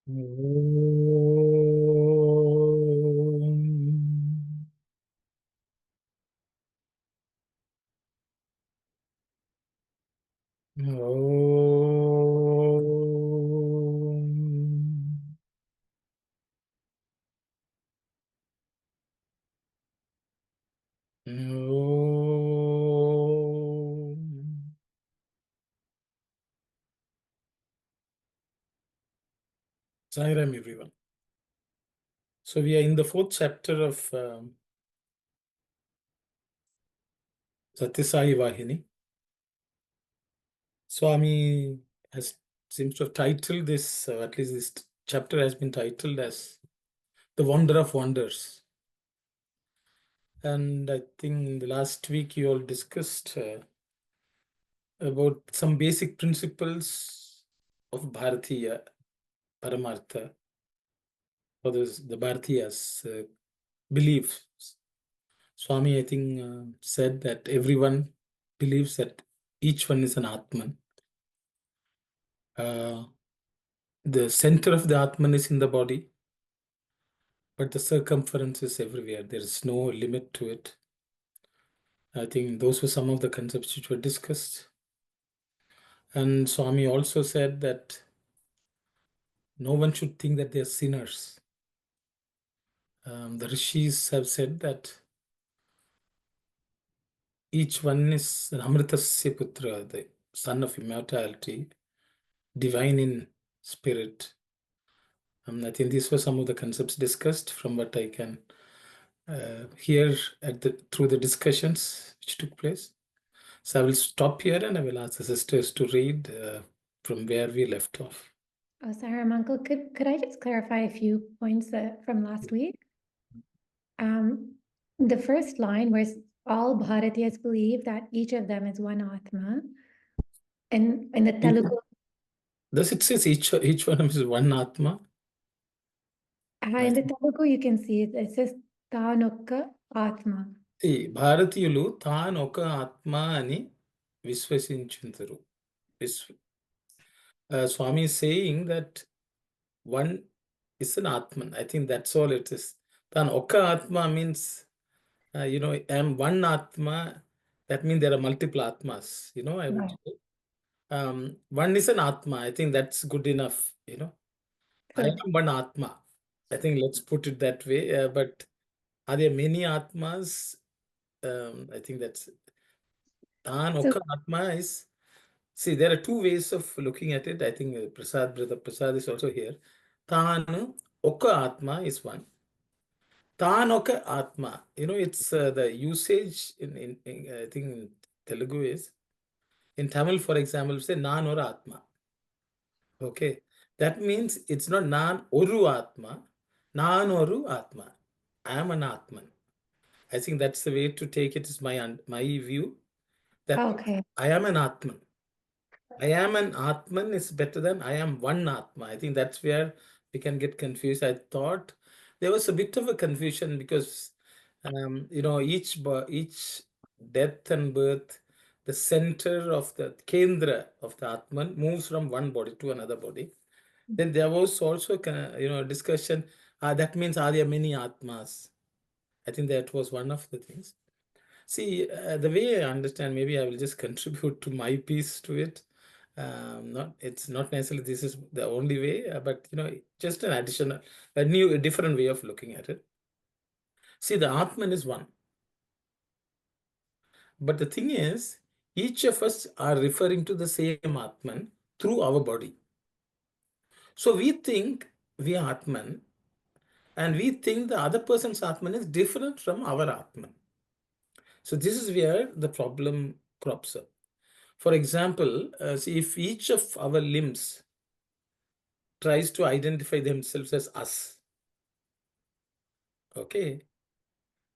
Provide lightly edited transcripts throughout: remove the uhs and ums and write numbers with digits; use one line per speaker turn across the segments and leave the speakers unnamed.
Om. Om. Om. Sairam, everyone. So we are in the fourth chapter of Sathya Sai Vahini. Swami seems to have titled this, at least this chapter has been titled as The Wonder of Wonders. And I think the last week you all discussed about some basic principles of Bharatiya Paramartha, or the Bharatiyas' beliefs. Swami, I think, said that everyone believes that each one is an Atman. The center of the Atman is in the body, but the circumference is everywhere. There is no limit to it. I think those were some of the concepts which were discussed. And Swami also said that no one should think that they are sinners. The rishis have said that each one is an Amritasya Putra, the son of immortality, divine in spirit. I think these were some of the concepts discussed from what I can hear through the discussions which took place. So I will stop here and I will ask the sisters to read from where we left off.
Oh, Saram, Uncle, could I just clarify a few points from last week? The first line was all Bharatiyas believe that each of them is one Atma. And in the Telugu,
Does it says each one of them is one Atma?
in the Telugu you can see it says Tanokka Atma.
భారతీయులు తాను ఒక ఆత్మ అని విశ్వసించుందరు. Swami is saying that one is an Atman. I think that's all it is. Tan Oka Atma means, I am one Atma. That means there are multiple Atmas. I would say. One is an Atma. I think that's good enough. I am one Atma. I think let's put it that way. But are there many Atmas? I think that's Tan Oka Atma is. See, there are two ways of looking at it. I think Brother Prasad is also here. Tan Oka Atma is one. Tan Oka Atma. It's the usage in I think in Telugu is. In Tamil, for example, say Nan or Atma. Okay. That means it's not Nan Oru Atma. Nan Oru Atma. I am an Atman. I think that's the way to take it, is my view. That I am an Atman. I am an Atman is better than I am one Atma. I think that's where we can get confused. I thought there was a bit of a confusion because, each death and birth, the center of the Kendra of the Atman moves from one body to another body. Then there was also, discussion. That means are there many Atmas? I think that was one of the things. See, the way I understand, maybe I will just contribute to my piece to it. It's not necessarily this is the only way, but just an additional, a different way of looking at it. See, the Atman is one, but the thing is, each of us are referring to the same Atman through our body. So we think we are Atman, and we think the other person's Atman is different from our Atman. So this is where the problem crops up. For example, see, if each of our limbs tries to identify themselves as us, okay,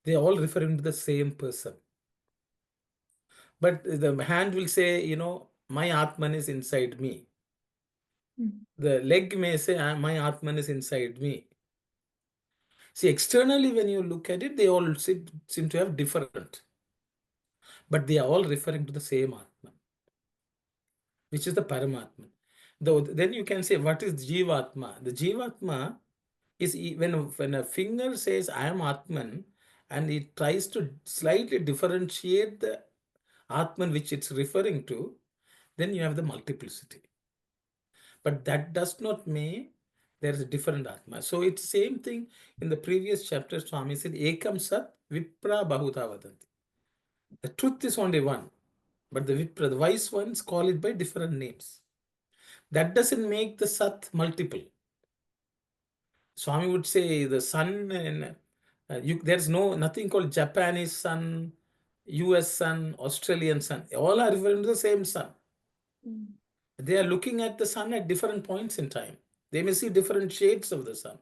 they are all referring to the same person. But the hand will say, my Atman is inside me. The leg may say, my Atman is inside me. See, externally, when you look at it, they all seem to have different. But they are all referring to the same Atman, which is the Paramatman. Though then you can say, what is Jivatma? The Jivatma is when a finger says I am Atman and it tries to slightly differentiate the Atman which it's referring to, then you have the multiplicity. But that does not mean there is a different Atma. So it's same thing in the previous chapter. Swami said, Ekam Sat Vipra Bahuta Vadanti. The truth is only one, but the Vipra, the wise ones, call it by different names. That doesn't make the Sat multiple. Swami would say the sun, and there's nothing called Japanese sun, US sun, Australian sun. All are referring to the same sun.
Mm.
They are looking at the sun at different points in time. They may see different shades of the sun.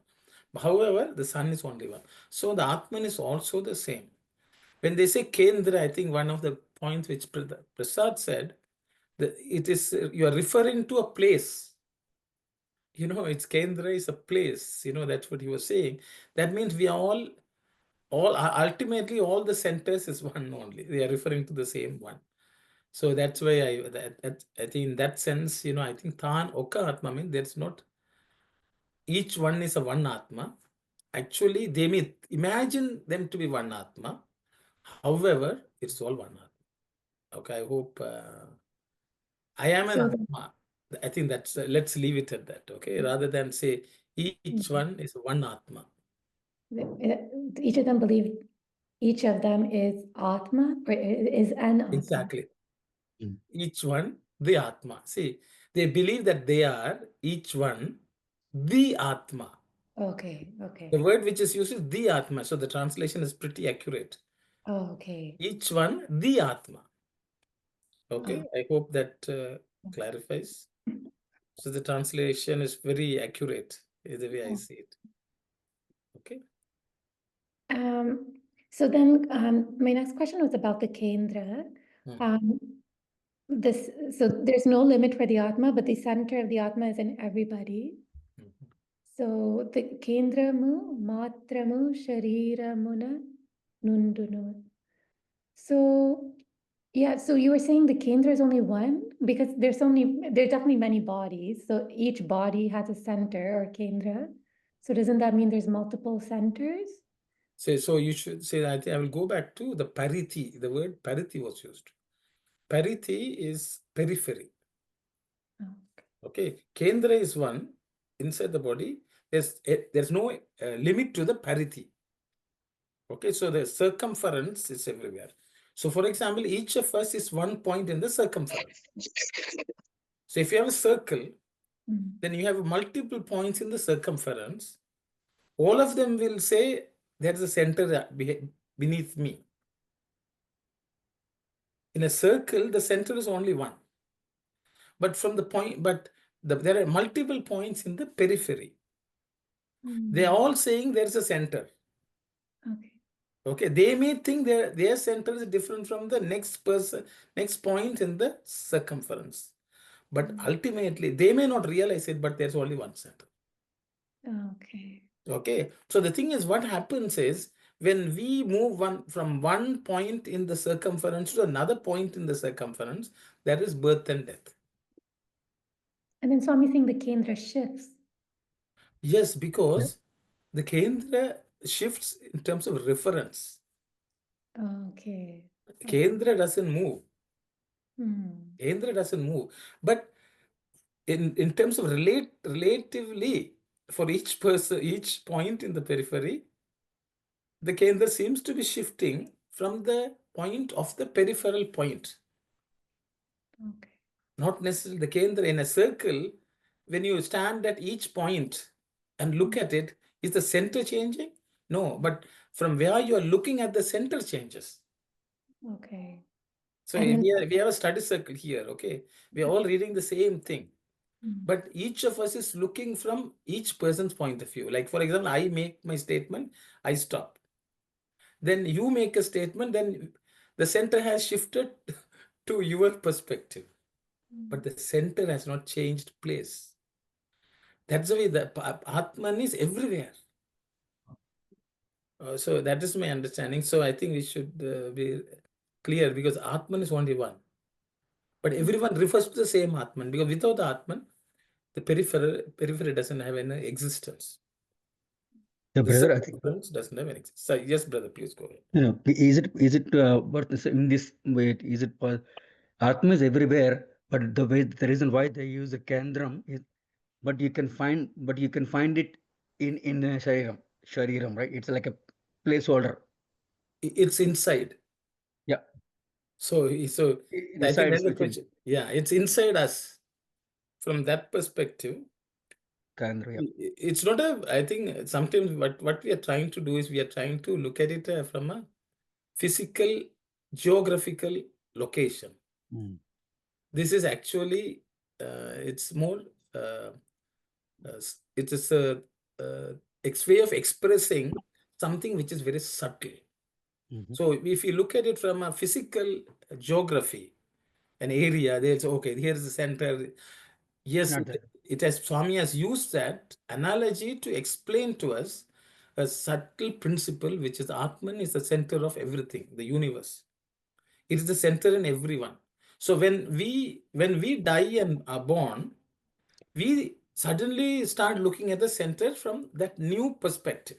However, the sun is only one. So the Atman is also the same. When they say Kendra, I think one of the points which Prasad said, it is you are referring to a place. It's Kendra is a place. That's what he was saying. That means we are all ultimately all the centers is one only. They are referring to the same one. So that's why I think in that sense, I think Than Oka Atma means there's not each one is a one Atma. Actually, they may imagine them to be one Atma. However, it's all one Atma. Okay, I hope I am an
So
Atma. I think that's let's leave it at that. Okay, rather than say each one is one Atma.
each of them believe each of them is Atma or is an Atma.
Exactly. Each one, the Atma. See, they believe that they are each one the Atma.
Okay,
The
okay.
word which is used is the Atma. So the translation is pretty accurate.
Oh, okay.
Each one the Atma. Okay,
Oh.
I hope that clarifies. So the translation is very accurate, is the way I see it. Okay.
So then my next question was about the Kendra.
Hmm.
So there's no limit for the Atma, but the center of the Atma is in everybody.
Mhm.
So the Kendramu, Matramu, Shariramuna, Nundunu. So yeah, so you were saying the Kendra is only one? Because there's definitely many bodies. So each body has a center or Kendra. So doesn't that mean there's multiple centers?
So you should say, I think I will go back to the parity. The word parity was used. Parity is periphery.
Oh,
Okay. Kendra is one inside the body. There's no limit to the parity. Okay. So the circumference is everywhere. So for example, each of us is one point in the circumference. So if you have a circle,
mm,
then you have multiple points in the circumference. All of them will say there's a center beneath me. In a circle, the center is only one. But there are multiple points in the periphery. They are all saying there's a center.
okay.
Okay, they may think their center is different from the next point in the circumference. But ultimately, they may not realize it, but there's only one center.
Okay.
Okay, so the thing is, what happens is when we move from one point in the circumference to another point in the circumference, there is birth and death.
And then Swami saying the Kendra shifts.
Yes, because the Kendra shifts in terms of reference.
Okay.
Kendra doesn't move.
Hmm.
Kendra doesn't move. But in terms of relatively, for each person, each point in the periphery, the Kendra seems to be shifting from the point of the peripheral point.
Okay.
Not necessarily the Kendra in a circle. When you stand at each point and look at it, is the center changing? No, but from where you are looking at the center changes.
Okay.
So
And then
we have a study circle here, okay? We are all reading the same thing.
mm,
But each of us is looking from each person's point of view. Like, for example, I make my statement, I stop. Then you make a statement, then the center has shifted to your perspective. But the center has not changed place. That's the way the Atman is everywhere. So that is my understanding. So I think we should be clear because Atman is only one. But everyone refers to the same Atman because without Atman, the periphery doesn't have any existence.
Yeah,
The
brother, I think,
circumference doesn't have any existence. So, yes, brother, please go ahead.
you know, is it what is in this way? Is it Atma is everywhere, but the reason why they use the Kendram is, but you can find it in shariram, right? It's like a placeholder.
It's inside.
Yeah,
So
it
I think
resides
then the
within
question, yeah, it's inside us. From that perspective,
Kendra. Yeah.
it's not a, I think sometimes what we are trying to do is we are trying to look at it from a physical, geographical location.
Mm.
This is actually, it's more, it is a way of expressing something which is very subtle.
Mhm.
So if you look at it from a physical geography, an area, there's okay, here's the center. Yes,
Not that.
it has Swami has used that analogy to explain to us a subtle principle, which is Atman is the center of everything, the universe. It is the center in everyone. So when we die and are born, we suddenly start looking at the center from that new perspective.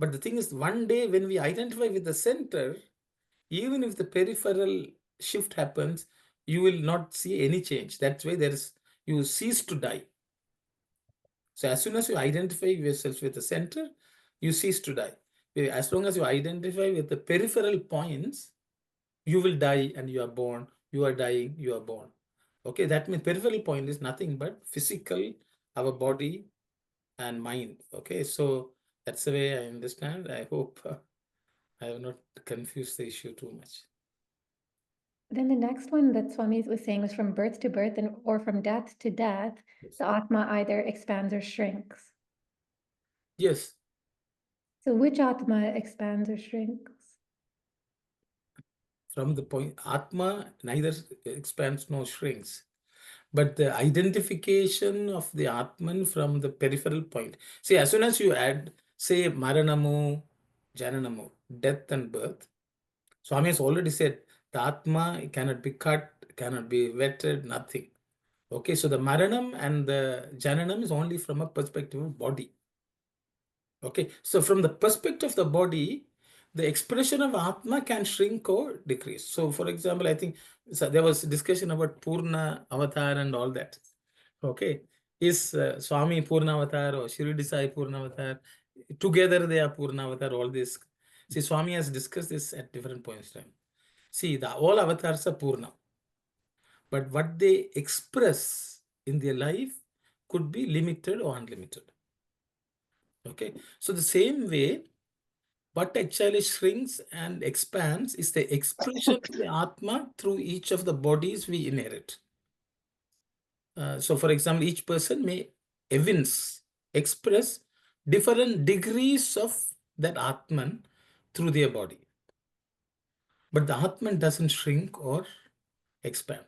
But the thing is, one day when we identify with the center, even if the peripheral shift happens, you will not see any change. That's why you cease to die. So as soon as you identify yourself with the center, you cease to die. As long as you identify with the peripheral points, you will die and you are born. You are dying, you are born. Okay, that means peripheral point is nothing but physical, our body and mind. Okay, so that's the way I understand. I hope I have not confused the issue too much.
Then the next one that Swami was saying was from birth to birth or from death to death,
Yes.
the Atma either expands or shrinks.
Yes.
So which Atma expands or shrinks?
From the point, Atma neither expands nor shrinks, but the identification of the Atman from the peripheral point. See, as soon as you add, say, Maranamu, Jananamu, death and birth, Swami has already said the Atma cannot be cut, cannot be wetted, nothing. Okay, so the Maranam and the Jananam is only from a perspective of body. Okay, so from the perspective of the body, the expression of Atma can shrink or decrease. So, for example, I think there was a discussion about Purna Avatar and all that. Okay, is Swami Purna Avatar or Shirdi Sai Purna Avatar? Together they are Purna Avatar, all this. See, Swami has discussed this at different points in time. See, all avatars are Purna, but what they express in their life could be limited or unlimited. Okay, so the same way, what actually shrinks and expands is the expression of the Atma through each of the bodies we inherit. So, for example, each person may express different degrees of that Atman through their body. But the Atman doesn't shrink or expand.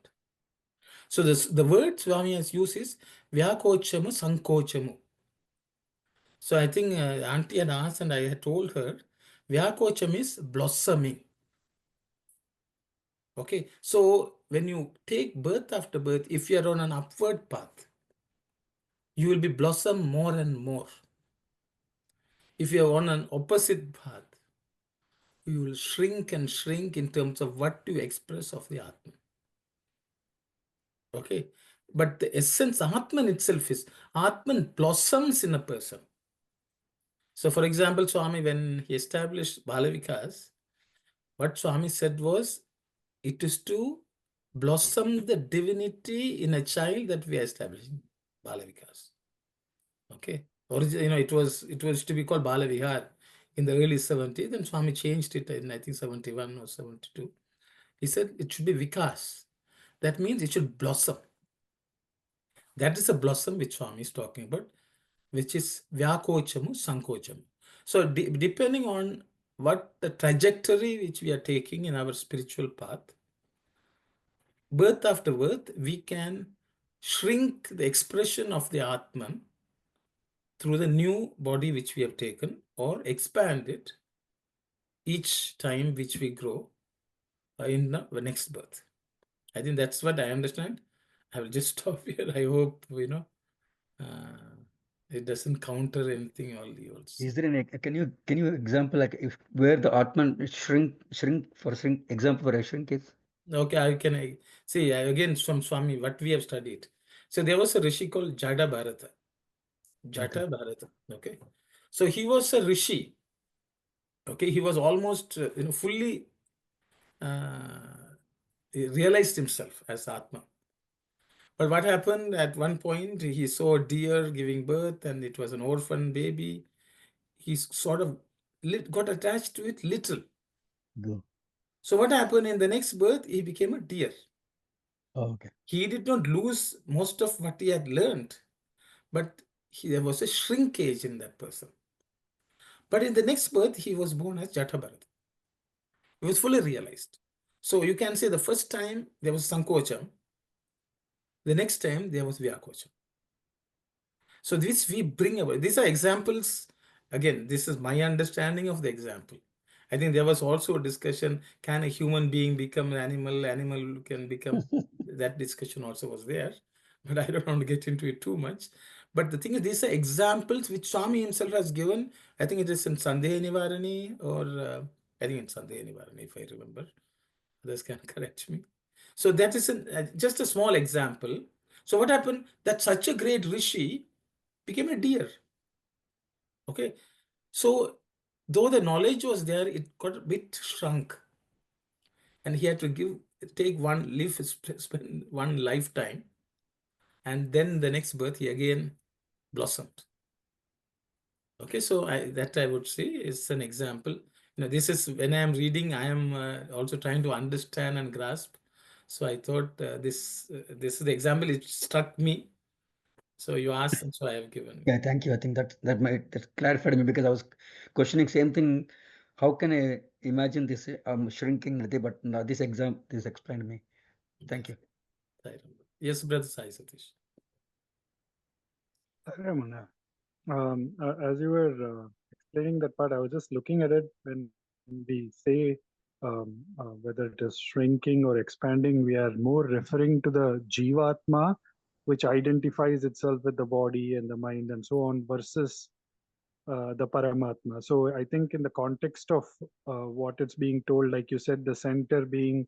So, the word Swami has used is Vyakochamu Sankochamu. So, I think Auntie had asked and I had told her, Vyakocham is blossoming. Okay, so when you take birth after birth, if you are on an upward path, you will be blossom more and more. If you are on an opposite path, you will shrink and shrink in terms of what you express of the Atman. Okay, but the essence, Atman itself is, Atman blossoms in a person. So for example, Swami, when he established Balavikas, what Swami said was, it is to blossom the divinity in a child that we are establishing Balavikas. Okay. It was to be called Bala Vihar in the early 70s, and Swami changed it in I think 71 or 72. He said it should be Vikas. That means it should blossom. That is a blossom which Swami is talking about, which is Vyakochamu, Sankochamu. So depending on what the trajectory which we are taking in our spiritual path, birth after birth, we can shrink the expression of the Atman through the new body which we have taken or expand it each time which we grow in the next birth. I think that's what I understand. I will just stop here. I hope, it doesn't counter anything all yours.
Is there any, can you example like if where the Atman shrink example for a shrink is?
Okay, see again from Swami, what we have studied. So there was a rishi called Jada Bharata. Jata Bharata. Okay. So he was a rishi. Okay. He was almost, fully he realized himself as Atma. But what happened at one point, he saw a deer giving birth and it was an orphan baby. He sort of got attached to it little.
Go.
So what happened in the next birth, he became a deer.
Oh, okay.
He did not lose most of what he had learned, but there was a shrinkage in that person. But in the next birth, he was born as Jata Bharata. He was fully realized. So you can say the first time there was Sankocham, the next time there was Vyakocham. So this we bring about. These are examples. Again, this is my understanding of the example. I think there was also a discussion, can a human being become an animal? Animal can become, that discussion also was there. But I don't want to get into it too much. But the thing is, these are examples which Swami himself has given. I think it is in Sandeha Nivarani or I think in Sandeha Nivarani, if I remember. Others can correct me. So that is just a small example. So what happened? That such a great rishi became a deer. Okay. So though the knowledge was there, it got a bit shrunk. And he had to take spend one lifetime. And then the next birth, he again blossomed. Okay, so that I would say is an example. This is when I am reading, I am also trying to understand and grasp. So I thought this is the example. It struck me. So you asked, and so I have given.
Yeah, thank you. I think that clarified me because I was questioning same thing. How can I imagine this shrinking? But no, this explained me. Thank you.
Yes, Brother Sai Satish.
Ramana, as you were explaining that part, I was just looking at it when we say whether it is shrinking or expanding, we are more referring to the Jivatma, which identifies itself with the body and the mind and so on, versus the Paramatma. So I think in the context of what it's being told, like you said, the center being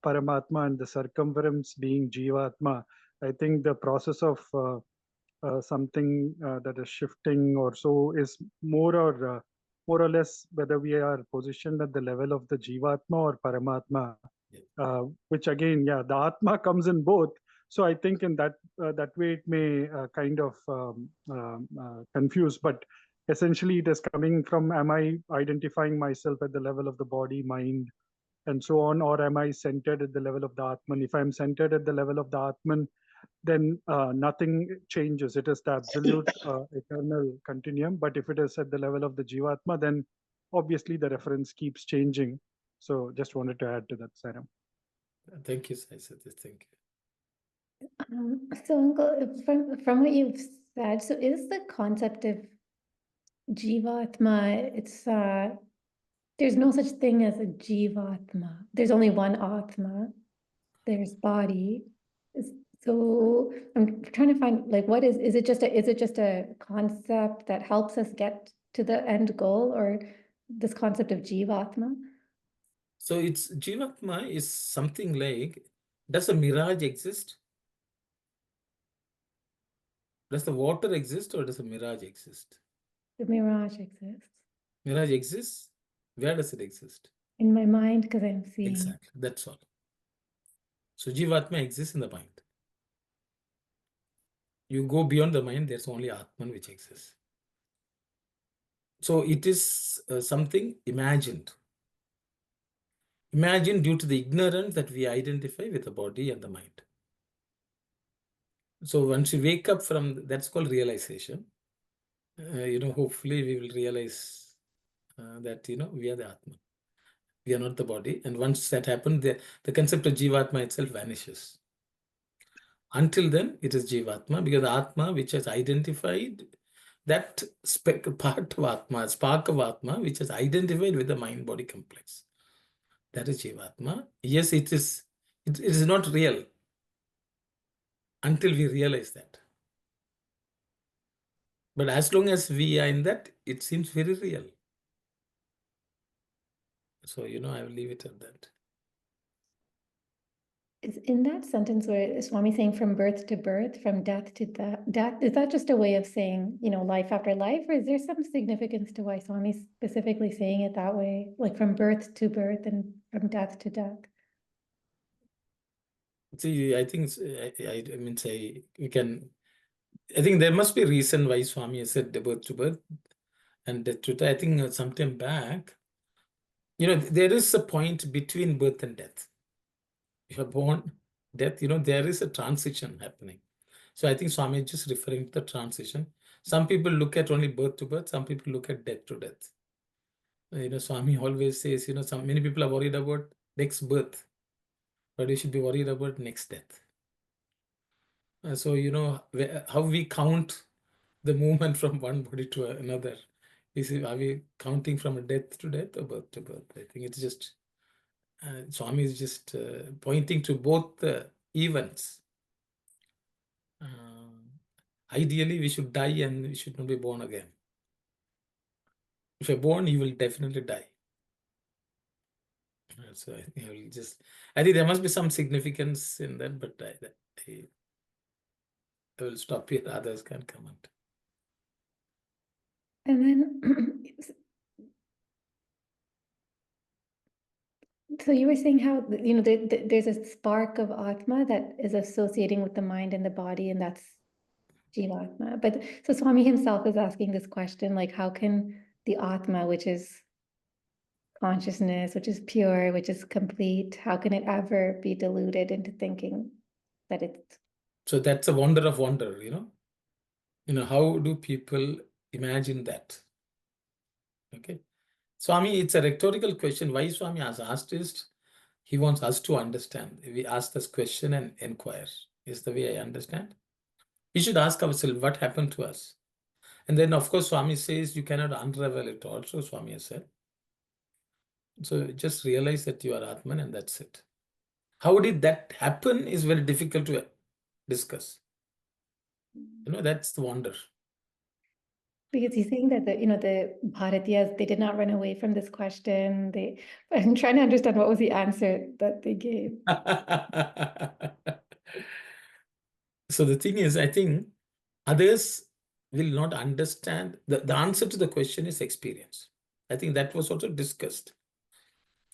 Paramatma and the circumference being Jivatma, I think the process of something that is shifting or so is more or less whether we are positioned at the level of the Jivatma or Paramatma, which again, yeah, the Atma comes in both. So I think in that way it may kind of confuse, but essentially it is coming from, am I identifying myself at the level of the body, mind, and so on, or am I centered at the level of the Atman? If I'm centered at the level of the Atman, then nothing changes. It is the absolute eternal continuum. But if it is at the level of the Jivatma, then obviously the reference keeps changing. So just wanted to add to that, Saram.
Thank you, Sai Satish. Thank you.
So, Uncle, from what you've said, so is the concept of Jivatma, there's no such thing as a Jivatma. There's only one Atma. There's body. So I'm trying to find, like, what is it just a concept that helps us get to the end goal, or this concept of Jivatma?
So Jivatma is something like, does a mirage exist? Does the water exist or does a mirage exist?
The mirage exists.
Mirage exists? Where does it exist?
In my mind, because I'm seeing.
Exactly, that's all. So Jivatma exists in the mind. You go beyond the mind, there's only Atman which exists. So it is something imagined. Imagined due to the ignorance that we identify with the body and the mind. So once you wake up from, that's called realization. Hopefully we will realize that, we are the Atman. We are not the body. And once that happens, the concept of Jivatma itself vanishes. Until then, it is Jivatma, because the Atma, which has identified that part of Atma, spark of Atma, which is identified with the mind-body complex. That is Jivatma. Yes, it is not real. until we realize that. But as long as we are in that, it seems very real. So, I will leave it at that.
Is in that sentence where Swami saying from birth to birth, from death to death, is that just a way of saying, life after life, or is there some significance to why Swami's specifically saying it that way, like from birth to birth and from death to death?
See, I think, I mean, say, I think there must be a reason why Swami has said birth to birth and death to death. I think sometime back, there is a point between birth and death. You are born, death, there is a transition happening. So I think Swami is just referring to the transition. Some people look at only birth to birth, some people look at death to death. Swami always says, many people are worried about next birth, but you should be worried about next death. So, how we count the movement from one body to another. Are we counting from a death to death or birth to birth? I think it's just, Swami is just pointing to both the events. Ideally, we should die and we should not be born again. If you're born, you will definitely die. So I think there must be some significance in that, but I will stop here. Others can comment.
And then, so you were saying how, there's a spark of Atma that is associating with the mind and the body, and that's Jivatma. But so Swami himself is asking this question, like, how can the Atma, which is consciousness, which is pure, which is complete, how can it ever be deluded into thinking that it's...
So that's a wonder of wonder, how do people imagine that? Okay. Swami, it's a rhetorical question. Why Swami has asked is, he wants us to understand. We ask this question and inquire, is the way I understand. We should ask ourselves what happened to us. And then, of course, Swami says you cannot unravel it also, Swami has said. So just realize that you are Atman and that's it. How did that happen is very difficult to discuss. That's the wonder.
Because he's saying that the Bharatiyas, they did not run away from this question. I'm trying to understand what was the answer that they gave.
So the thing is, I think others will not understand. The answer to the question is experience. I think that was also discussed.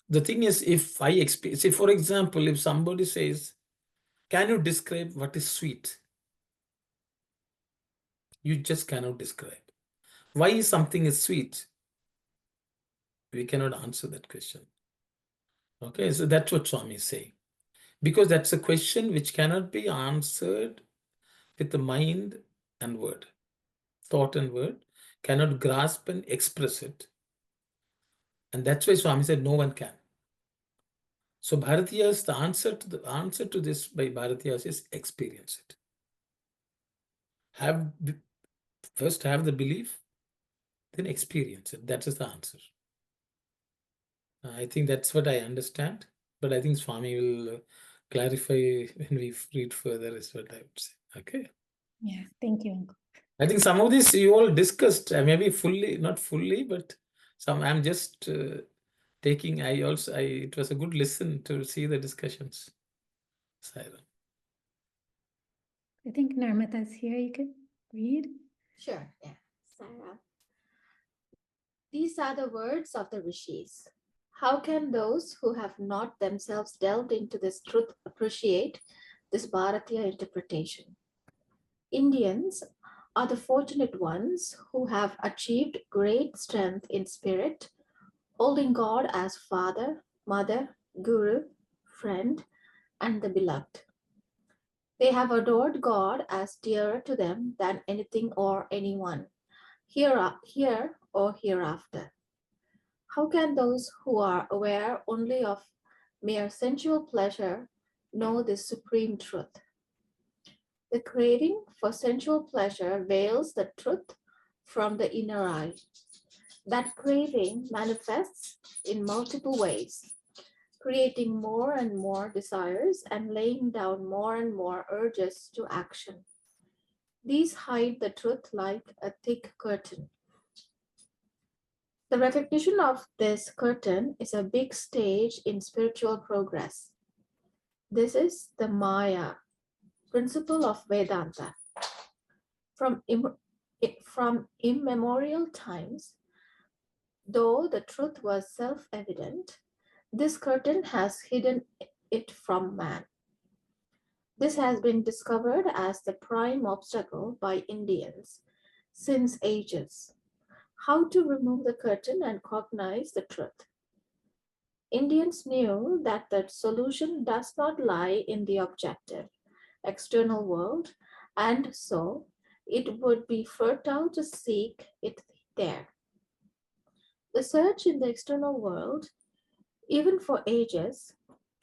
The thing is, if I experience, say for example, if somebody says, can you describe what is sweet? You just cannot describe. Why something is sweet? We cannot answer that question. Okay, so that's what Swami is saying. Because that's a question which cannot be answered with the mind and word. Thought and word cannot grasp and express it. And that's why Swami said no one can. So Bharatiyas, the answer to this by Bharatiyas is experience it. First have the belief, then experience it. That is the answer. I think that's what I understand, but I think Swami will clarify when we read further is what I would say. Okay.
Yeah, thank you, Uncle.
I think some of this you all discussed, maybe fully, not fully, but some I'm just taking, it was a good listen to see the discussions. Saira.
I think Narmata's here, you could read.
Sure, yeah. Saira. These are the words of the rishis. How can those who have not themselves delved into this truth appreciate this Bharatiya interpretation? Indians are the fortunate ones who have achieved great strength in spirit, holding God as Father, Mother, Guru, Friend, and the Beloved. They have adored God as dearer to them than anything or anyone, here or hereafter. How can those who are aware only of mere sensual pleasure know this supreme truth? The craving for sensual pleasure veils the truth from the inner eye. That craving manifests in multiple ways. creating more and more desires and laying down more and more urges to action. These hide the truth like a thick curtain. The recognition of this curtain is a big stage in spiritual progress. This is the Maya, principle of Vedanta. From immemorial times, though the truth was self-evident, this curtain has hidden it from man. This has been discovered as the prime obstacle by Indians since ages. How to remove the curtain and cognize the truth. Indians knew that the solution does not lie in the objective, external world, and so it would be fertile to seek it there. The search in the external world, even for ages,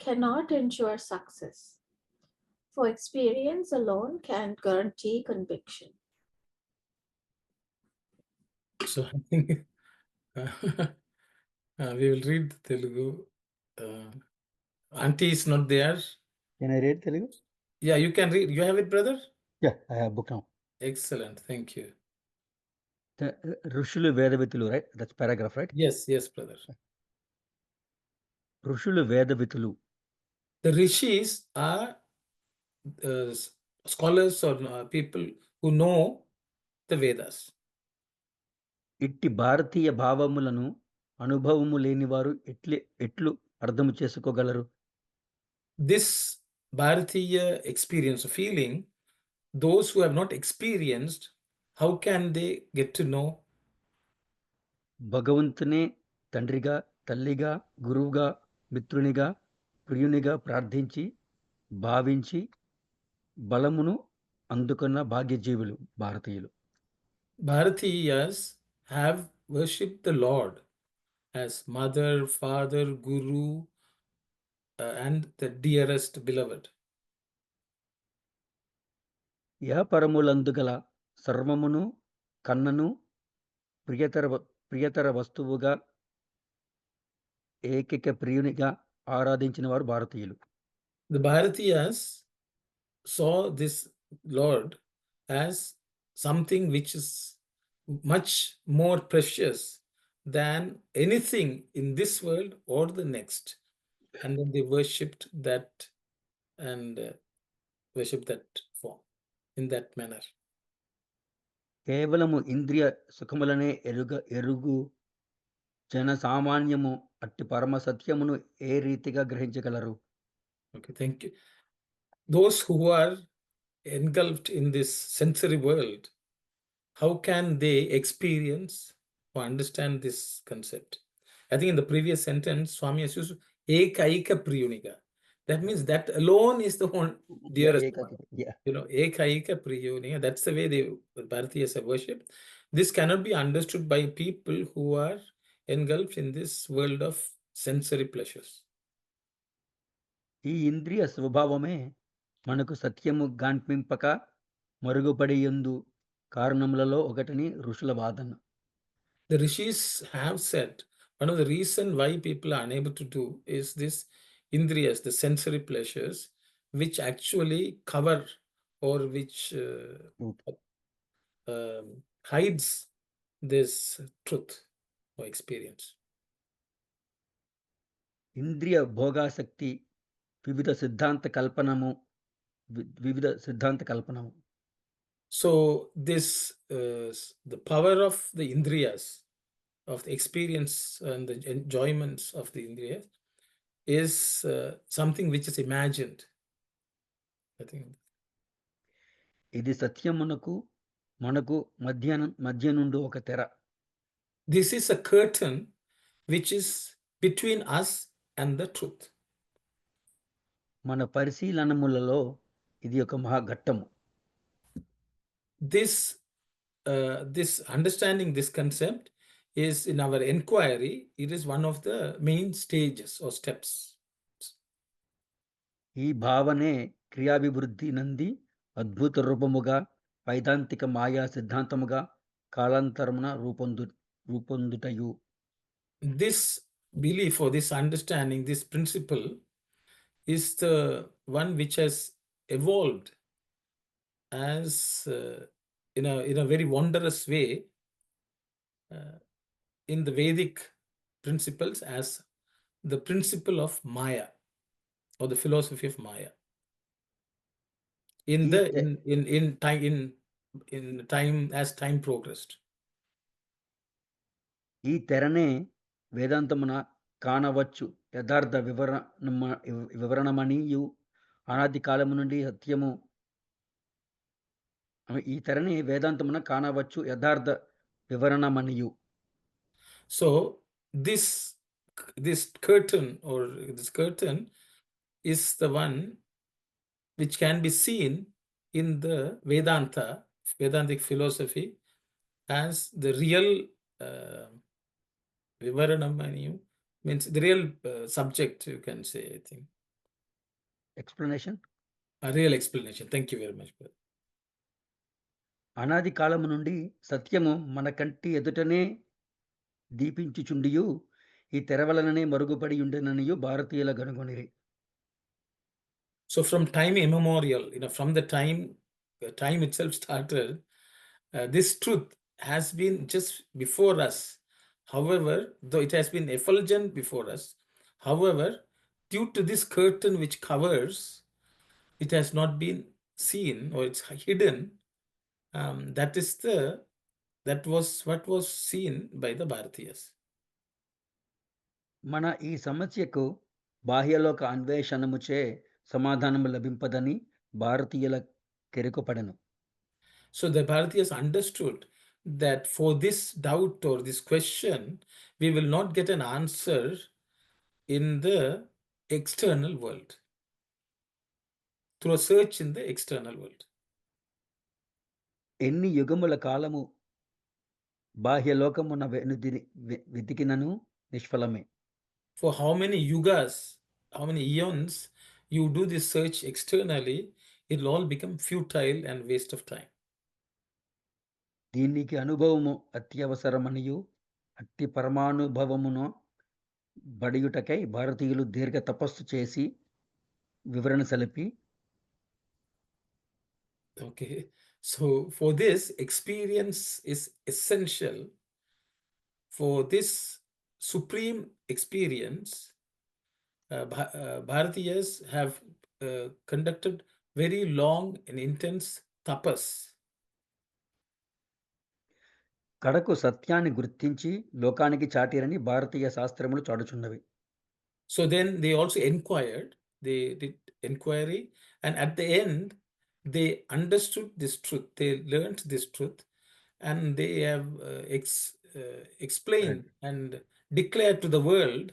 cannot ensure success. For experience alone can guarantee conviction.
So I think we will read Telugu. Auntie is not there.
Can I read Telugu?
Yeah, you can read. You have it, brother?
Yeah, I have book now.
Excellent. Thank you.
The Rushulu Vedavitulu, right? That's paragraph, right?
Yes, brother.
Rushulu Vedavitulu.
The rishis are scholars or people who know the Vedas.
ఇట్టి భారతీయ భావములను అనుభవము లేని వారు ఎట్లు అర్థము చేసుకోగలరు?
This Bharatiya experience of feeling, those who have not experienced, how can they get to know?
భగవంతునే తండ్రిగా, తల్లిగా, గురువుగా, మిత్రునిగా, ప్రియునిగా ప్రార్థించి, భావించి, బలమును అందుకున్న భాగ్యజీవులు భారతీయులు.
Bharatiyas have worshipped the Lord as mother, father, guru, and the dearest beloved.
వ్యాపరములందుగల సర్వమును కన్నను ప్రియతర వస్తువుగా ఏకైక ప్రియునిగా ఆరాధించిన వారు భారతీయులు.
The Bharatiyas saw this Lord as something which is much more precious than anything in this world or the next. And then they worshipped that and worshipped that form in that manner.
కేవలము ఇంద్రియ సుఖములనే ఎరుగు జన సామాన్యము అట్టి పరమ సత్యమును ఏ రీతిగా గ్రహించగలరు?
Okay, thank you. Those who are engulfed in this sensory world, how can they experience or understand this concept? I think in the previous sentence, Swami has used Ekaika Priyuniga. That means that alone is the one dearest one.
Yeah.
You know, Ekaika Priyuniga, that's the way the Bharatiyas have worshipped. This cannot be understood by people who are engulfed in this world of sensory pleasures.
ఈ ఇంద్రియ స్వభావమే మనకు సత్యము గాన్పింపక మరుగుపడియందు కారణములలో ఒకటిని ఋషుల వాదన.
The rishis have said one of the reason why people are unable to do is this indriyas, the sensory pleasures, which actually cover or which hides this truth or experience.
ఇంద్రియ భోగాసక్తి వివిధ సిద్ధాంత కల్పనము.
So this the power of the indriyas, of the experience and the enjoyments of the indriyas, is something which is imagined. I think
ఇది సత్యమునకు మనకు మధ్య నుండి ఒక తెర.
this is a curtain which is between us and the truth.
మన పరిశీలనములలో ఇది ఒక మహాఘట్టము.
This understanding this concept is in our inquiry, it is one of the main stages or steps.
ఈ భావనే క్రియాభివృద్ధి నంది అద్భుత రూపముగా వైదాంతిక మాయా సిద్ధాంతముగా కాలాంతరమున రూపొందుటయు.
This belief or this understanding, this principle is the one which has evolved as in a very wondrous way in the Vedic principles as the principle of Maya or the philosophy of Maya. In
ఈ
the
తె-
in time as time progressed.
ఈ తెరనే వేదాంతమున కానవచ్చు యథార్థ వివరణమనియు అనాది కాలము నుండి సత్యము ఈ తెరని వేదాంతమున కానవచ్చు యథార్థ వివరణమనియు.
So this curtain or this curtain is the one which can be seen in the Vedantic philosophy as the real Vivaranamaniyu means the real subject, you can say, I think.
Explanation.
A real explanation. Thank you very much, brother.
అనాది కాలము నుండి సత్యము మన కంటి ఎదుటనే దీపించుచుండియు ఈ తెర వలననే మరుగుపడి ఉండెననియు భారతీయుల గనుగొనిరి.
So from time immemorial, from the time itself started, this truth has been just before us. However, though it has been effulgent before us, however, due to this curtain which covers, it has not been seen or it's hidden. That was what was seen by the Bharatiyas.
మన ఈ సమస్యకు బాహ్యలోక అన్వేషణముచే సమాధానము లభింపదని భారతీయుల కెరుకపడెను.
So the Bharatiyas understood that for this doubt or this question, we will not get an answer in the external world, through a search in the external world.
ఎన్ని యుగముల కాలము బాహ్యలోకమున వెతికినను నిష్ఫలమే.
For how many yugas, how many eons you do this search externally, it will all become futile and waste of time.
దీనికి అనుభవము అత్యవసరమనియు అట్టి పరమానుభవమును బడియుటకై భారతీయులు దీర్ఘ తపస్సు చేసి వివరణ సలిపి.
Okay, so for this, experience is essential. For this supreme experience, Bharatiyas have conducted very long and intense tapas.
కడకు సత్యాన్ని గుర్తించి లోకానికి చాటిరని భారతీయ శాస్త్రములు చాటుచున్నవి.
So then they also inquired, they did inquiry, and at the end, they understood this truth, they learned this truth, and they have explained and declared to the world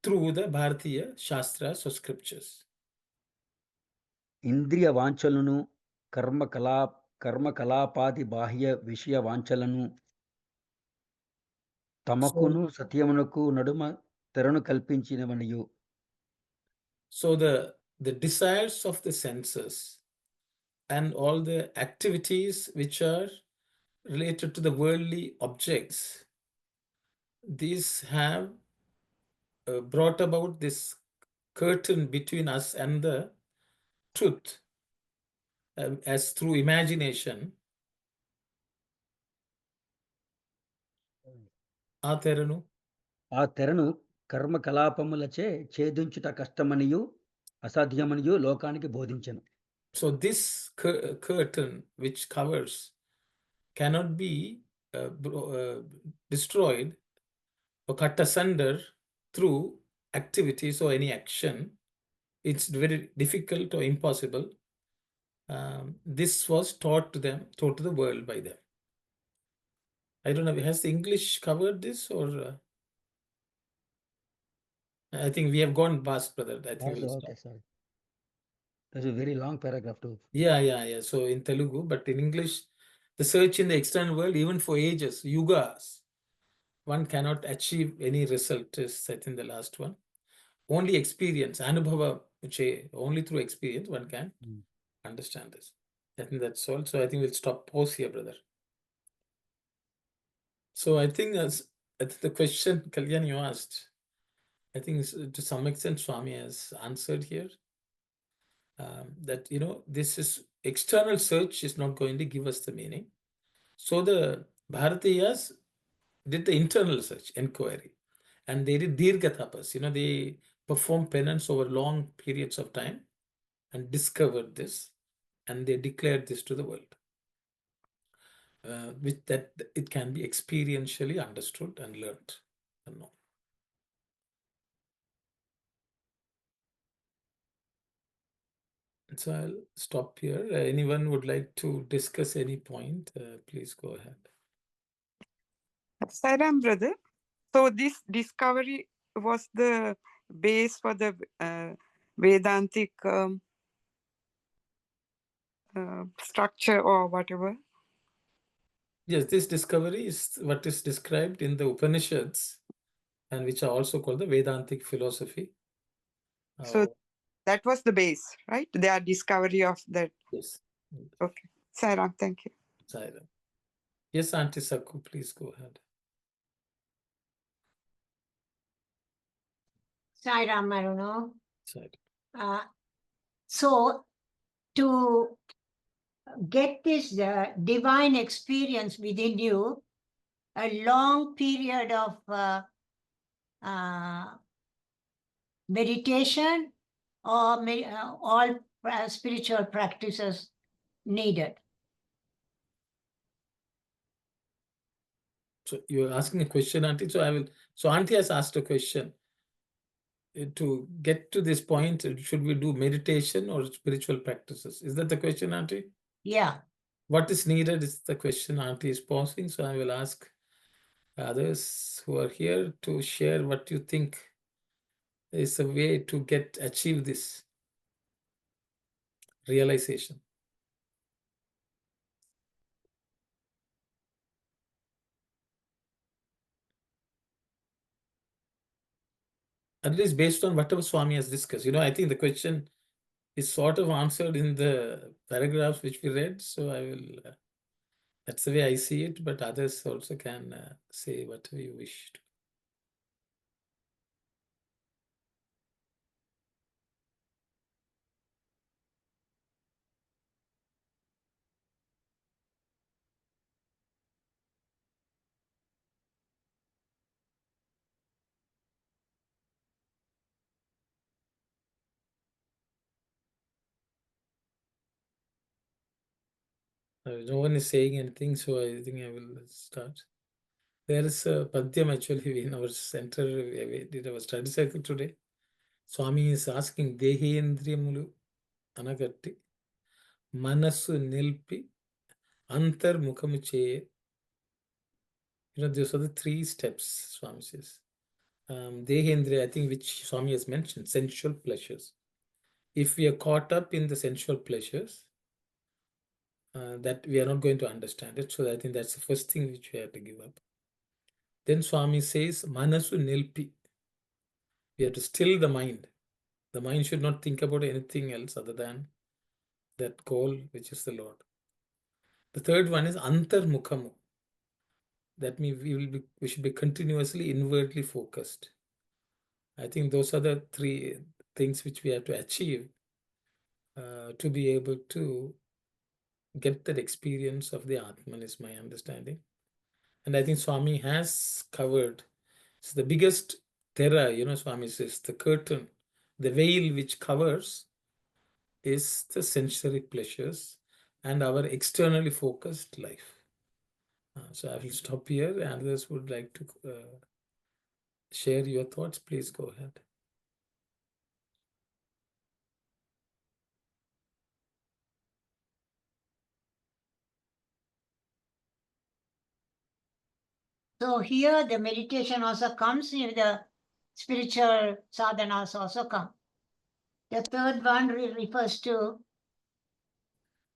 through the Bharatiya Shastras or scriptures.
ఇంద్రియ వాంఛలను కర్మకలాపాది బాహ్య విషయ వాంఛలను తమకును సత్యమునకు నడుమ తెరను కల్పించినవనియు.
So the desires of the senses and all the activities which are related to the worldly objects, these have brought about this curtain between us and the truth, as through imagination.
ఆ తెరను కర్మకలాపములచే ఛేదించుట కష్టమనియు అసాధ్యమనియు లోకానికి బోధించెను.
So this curtain which covers cannot be destroyed or cut asunder through activities or any action. It's very difficult or impossible. This was taught to the world by them. I don't know, has the English covered this or? I think we have gone past, brother. I think we'll stop.
Sorry. That's a very long paragraph too.
Yeah. So in Telugu, but in English, the search in the external world, even for ages, yugas, one cannot achieve any result, is I think the last one. Only experience, anubhava, only through experience one can understand this. I think that's all. So I think we'll pause here, brother. So I think I think the question, Kalyan, you asked, I think to some extent Swami has answered here. That, this is external search is not going to give us the meaning. So the Bharatiyas did the internal search, inquiry, and they did dirgha tapas. They performed penance over long periods of time and discovered this, and they declared this to the world. With that, it can be experientially understood and learned and known. So I'll stop here. Anyone would like to discuss any point, please go ahead.
Saram, brother. So this discovery was the base for the Vedantic structure or whatever.
Yes, this discovery is what is described in the Upanishads, and which are also called the Vedantic philosophy.
So that was the base, right? Their discovery of that.
Yes.
Okay. Saram, thank you.
Saira. Yes, Auntie Sakku, please go ahead.
Sai Ram, I don't know.
Saira.
So to get this divine experience within you, a long period of meditation or all spiritual practices needed.
So you're asking a question, Auntie. So Auntie has asked a question. To get to this point, should we do meditation or spiritual practices? Is that the question, Auntie?
Yeah.
What is needed is the question Auntie is posing. So I will ask others who are here to share what you think is a way to achieve this realization. At least based on whatever Swami has discussed. I think the question is sort of answered in the paragraphs which we read. So I will, that's the way I see it, but others also can say whatever you wish to. No one is saying anything, so I think I will start. There is a Padyam actually in our center. We did our study cycle today. Swami is asking Dehendriyamulu Anagatti Manasu Nilpi Antar Mukamuche. Those are the 3 steps, Swami says. Dehendriya, I think, which Swami has mentioned, sensual pleasures. If we are caught up in the sensual pleasures, that we are not going to understand it. So I think that's the first thing which we have to give up. Then Swami says, Manasu Nilpi. We have to still the mind. The mind should not think about anything else other than that goal, which is the Lord. The third one is Antar Mukhamu. That means we should be continuously inwardly focused. I think those are the 3 things which we have to achieve to be able to get that experience of the Atman, is my understanding. And I think Swami has covered. So the biggest terror, Swami says, the curtain, the veil which covers is the sensory pleasures and our externally focused life. So I will stop here, and others would like to share your thoughts. Please go ahead.
So here the meditation also comes, the spiritual sadhanas also come. The third one refers to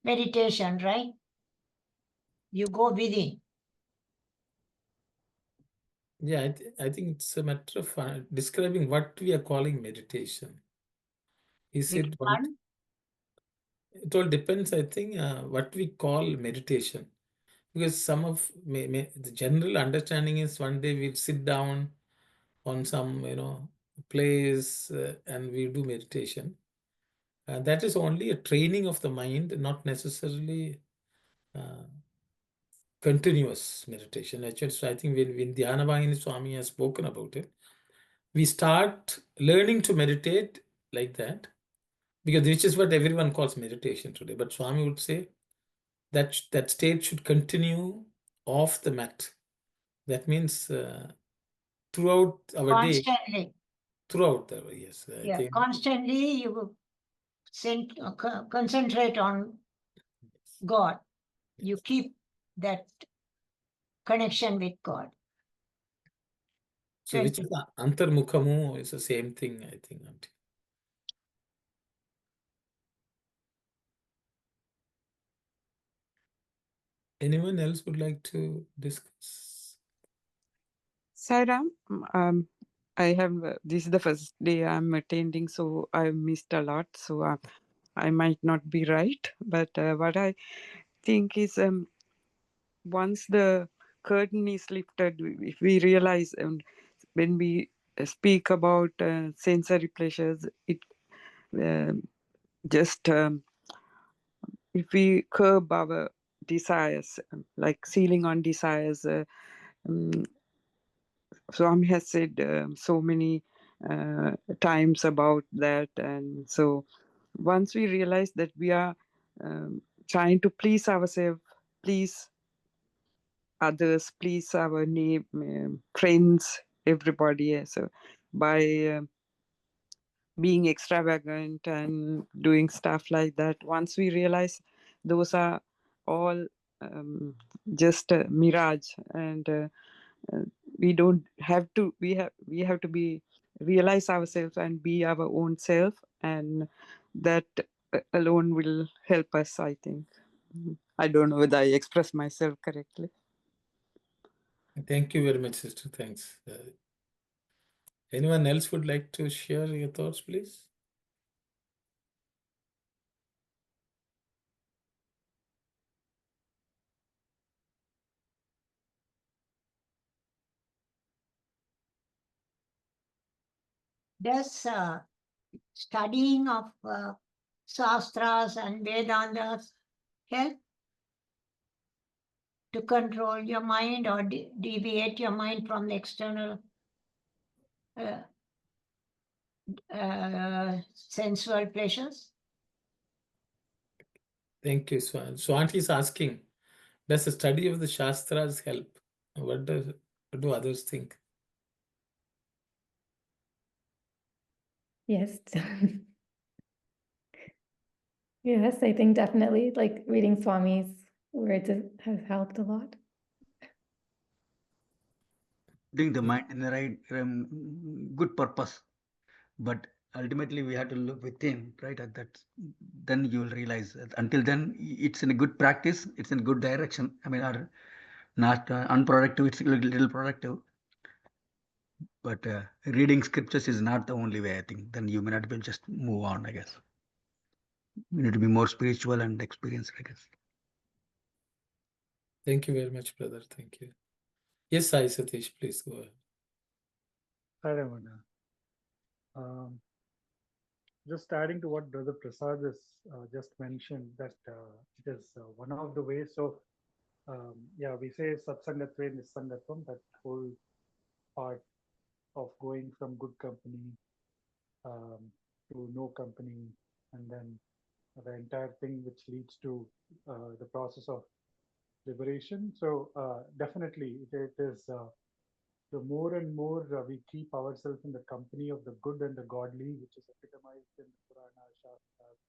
meditation, right? You go within.
Yeah, I think it's a matter of describing what we are calling meditation. Is
Which
it
one?
It all depends, I think, what we call meditation. because some of the general understanding is one day we'll sit down on some place and we do meditation. That is only a training of the mind, not necessarily continuous meditation. Actually, so I think when Dhyana Vahini Swami has spoken about it, we start learning to meditate like that, because which is what everyone calls meditation today. But Swami would say that that state should continue off the mat. That means throughout our day,
Constantly.
throughout the yes. I
Yeah,
think
constantly you concentrate on God. You keep that connection with God.
so. Which is antarmukhamu is the same thing, I think. Auntie. Anyone else would like to discuss?
Sairam, I have this is the first day I'm attending, so I missed a lot. So I might not be right, but what I think is once the curtain is lifted, if we realize when we speak about sensory pleasures, it just if we curb our desires, like sealing on desires. Swami has said so many times about that, and so once we realize that we are trying to please ourselves, please others, please our friends, everybody, so by being extravagant and doing stuff like that, once we realize those are all just a mirage, and we don't have to, we have to be realize ourselves and be our own self, and that alone will help us, I think. I don't know whether I express myself correctly.
Thank you very much, sister. Thanks. Anyone else would like to share your thoughts, please?
Does studying of Shastras and Vedantas help to control your mind or deviate your mind from the external sensual pleasures?
Thank you, Swan. So Auntie is asking, does the study of the Shastras help? What do others think?
Yes. Yes, I think definitely like reading Swami's words has helped a lot.
Putting the mind in the right good purpose, but ultimately we have to look within, right? At that, then you will realize that until then it's in a good practice, it's in a good direction. I mean, are not unproductive, it's a little productive, but reading scriptures is not the only way, I think. Then you may not be just move on, I guess. You need to be more spiritual and experienced, I guess.
Thank you very much, brother. Thank you. Yes, Sai Satish, please go ahead.
Hi, Ramana. Just adding to what Brother Prasad has just mentioned, that it is one of the ways of, yeah, we say Satsangatve Nisangatvam, that whole part of going from good company to no company, and then the entire thing which leads to the process of liberation. So definitely it is the more and more we keep ourselves in the company of the good and the godly, which is epitomized in the Purana, Shastras,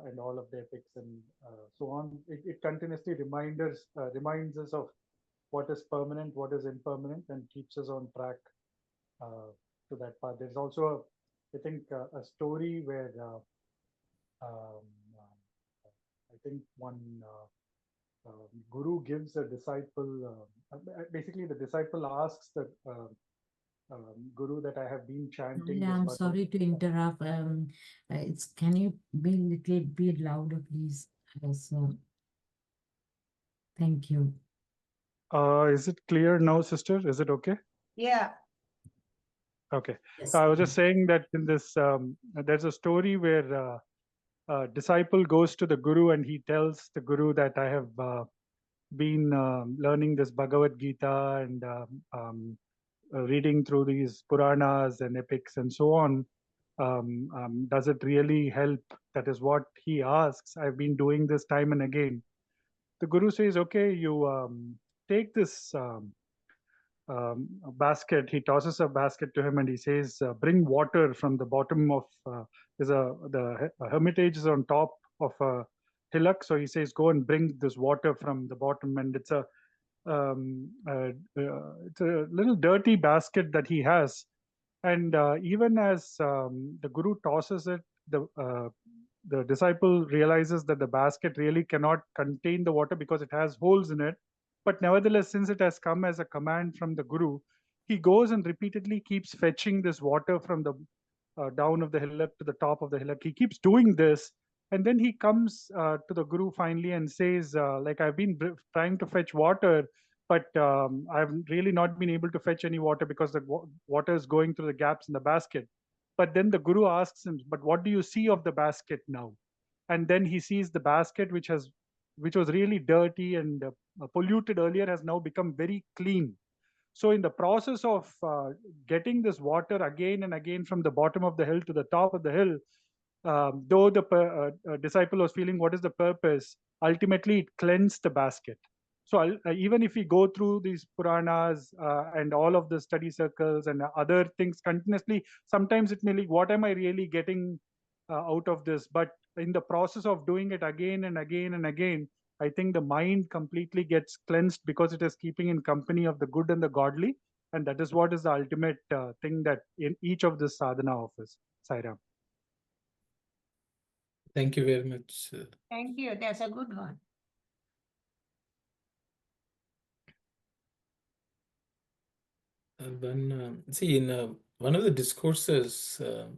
and all of the epics and so on, it continuously reminds us of what is permanent, what is impermanent, and keeps us on track to that path. There's also, I think, a story where um, I think one guru gives a disciple, basically the disciple asks the guru that I have been chanting.
Yeah, I'm sorry to interrupt. Can you be a little bit louder, please? Yes, Thank you.
Is it clear now, sister? Is it okay?
Yeah.
Okay.
Yes.
So I was just saying that in this, there's a story where a disciple goes to the guru and he tells the guru that I have been learning this Bhagavad Gita and reading through these Puranas and epics and so on. Does it really help? That is what he asks. I've been doing this time and again. The guru says, okay, you take this a basket. He tosses a basket to him and he says, bring water from the bottom of, the hermitage is on top of a hillock. So he says, go and bring this water from the bottom. And it's it's a little dirty basket that he has. And even as the guru tosses it, the disciple realizes that the basket really cannot contain the water because it has holes in it. But nevertheless, since it has come as a command from the guru, he goes and repeatedly keeps fetching this water from the down of the hillock to the top of the hillock. He keeps doing this, and then he comes to the guru finally and says, like, I've been trying to fetch water, but I've really not been able to fetch any water because the water is going through the gaps in the basket. But then the guru asks him, but what do you see of the basket now? And then he sees the basket, which was really dirty and polluted earlier, has now become very clean. So in the process of getting this water again and again from the bottom of the hill to the top of the hill, though the disciple was feeling what is the purpose, ultimately it cleansed the basket. So even if we go through these Puranas and all of the study circles and other things continuously, sometimes it may like, what am I really getting out of this? But in the process of doing it again and again and again, I think the mind completely gets cleansed because it is keeping in company of the good and the godly. And that is what is the ultimate thing that in each of the sadhana offers. Sairam.
Thank you very much.
Thank you. That's a good one.
See, in one of the discourses in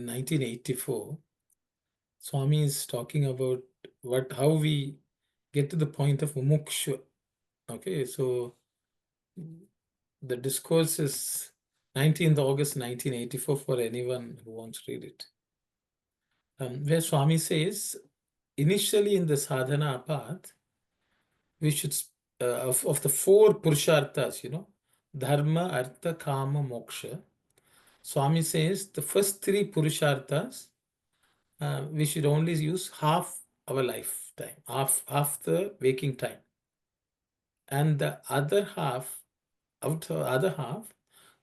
1984, Swami is talking about how we get to the point of mumuksha. Okay, so the discourse is 19th August 1984 for anyone who wants to read it. Where Swami says, initially in the sadhana path, we should, of the four purusharthas, dharma, artha, kama, moksha. Swami says the first three purusharthas, we should only use half our lifetime, half the waking time. And the other half,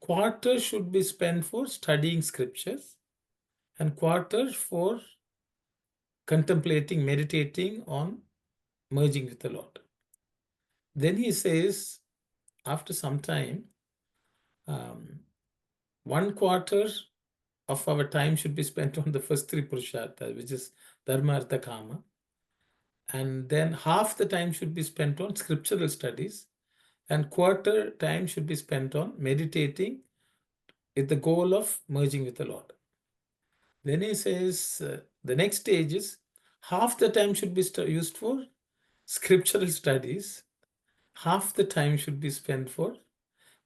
quarter should be spent for studying scriptures and quarter for contemplating, meditating on merging with the Lord. Then he says, after some time, 1/4 of our time should be spent on the first three purusharthas, which is dharma, artha, kama. And then half the time should be spent on scriptural studies, and quarter time should be spent on meditating with the goal of merging with the Lord. Then he says the next stage is half the time should be used for scriptural studies, half the time should be spent for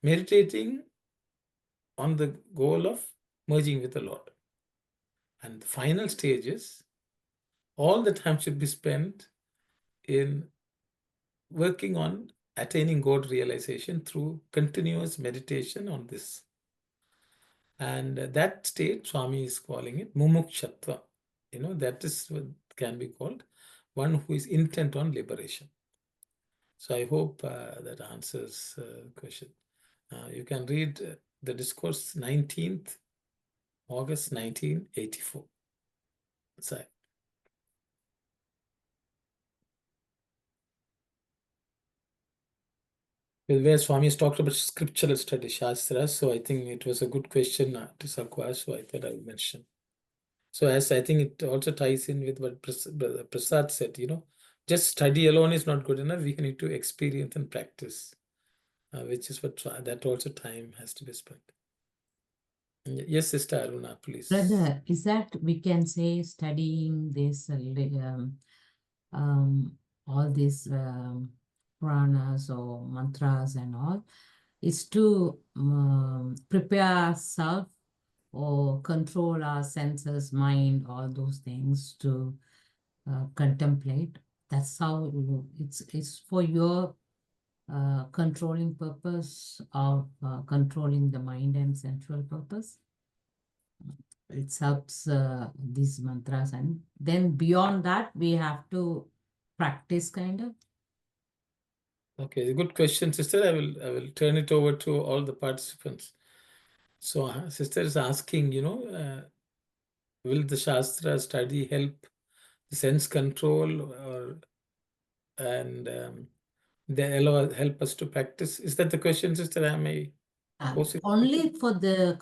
meditating on the goal of merging with the Lord. And the final stage is all the time should be spent in working on attaining God realization through continuous meditation on this. And that state, Swami is calling it mumukshatva. That is what can be called one who is intent on liberation. So I hope that answers the question. You can read the discourse 19th August 1984. Sorry. Where Swami has talked about scriptural study, Shastra, so I think it was a good question to Sakwa, so I thought I would mention. So as I think it also ties in with what Prasad said, just study alone is not good enough. We need to experience and practice, which is what that also time has to be spent. Yes, Sister Aruna, please.
Brother, is that we can say studying this all these Puranas or mantras and all, is to prepare ourselves or control our senses, mind, all those things to contemplate. That's how it's for your controlling purpose of controlling the mind and sensual purpose. It helps these mantras, and then beyond that we have to practice kind of.
Okay, good question, sister. I will turn it over to all the participants. So, sister is asking, will the Shastra study help the sense control, and they help us to practice? Is that the question, sister? I may pose it.
Only for the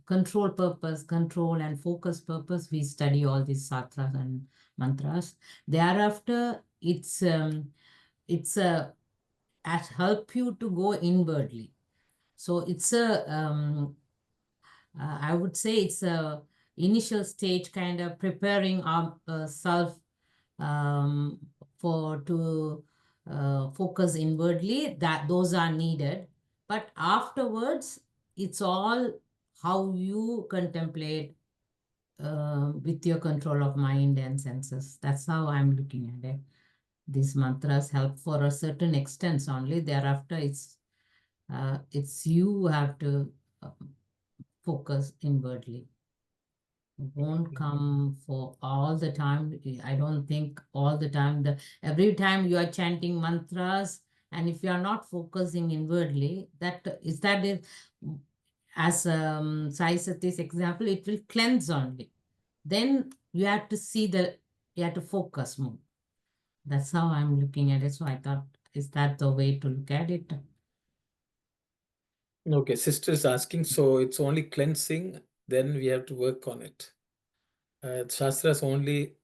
control purpose, control and focus purpose, we study all these satras and mantras. Thereafter, it's help you to go inwardly. So it's I would say it's a initial stage kind of preparing our self to focus inwardly. That those are needed, but afterwards it's all how you contemplate with your control of mind and senses. That's how I'm looking at it. These mantras help for a certain extent only. Thereafter, it's you have to focus inwardly. It won't come for all the time. I don't think all the time. Every time you are chanting mantras, and if you are not focusing inwardly, as Sai Satya's example, it will cleanse only. Then you have to you have to focus more. That's how I'm looking at it. So I thought, is that the way to look at it?
Okay, sister is asking, so it's only cleansing, then we have to work on it. Shastras only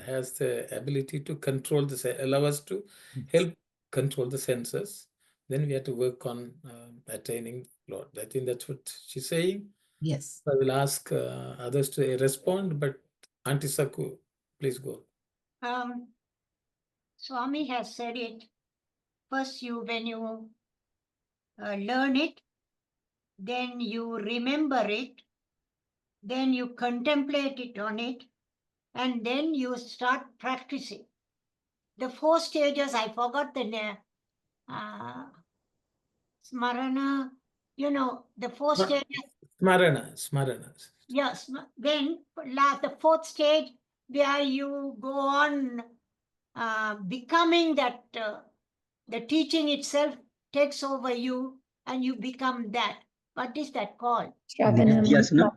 has the ability to control allow us to help control the senses. Then we have to work on attaining Lord. I think that's what she's saying.
Yes.
I will ask others to respond, but Auntie Saku, please go.
Swami has said it. First, when you learn it, then you remember it, then you contemplate it on it, and then you start practicing. The 4 stages, I forgot the name. Smarana, the 4 stages.
Smarana.
Yes. Then the 4th stage, where you go on becoming that, the teaching itself takes over you and you become that. What is that called?
Nididhyasana.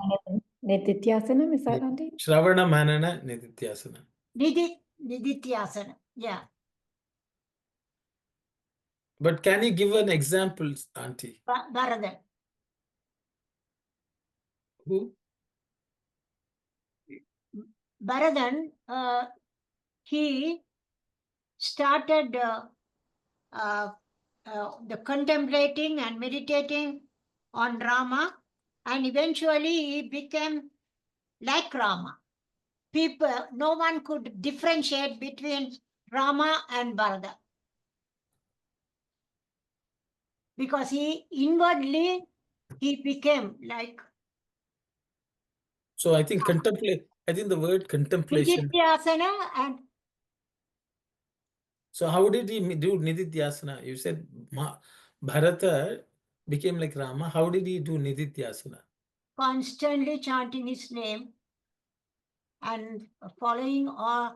Nididhyasana, is that Auntie?
Shravana Manana Nididhyasana.
Nididhyasana, yeah.
But can you give an example, Auntie?
Bharadan.
Who?
Bharadan, he started the contemplating and meditating on Rama, and eventually he became like Rama. No one could differentiate between Rama and Bharata, because he inwardly became like.
So I think I think the word contemplation.
Nididhyasana. And
so how did he do Nididhyasana? You said Bharata became like Rama. How did he do Nididhyasana?
Constantly chanting his name and following what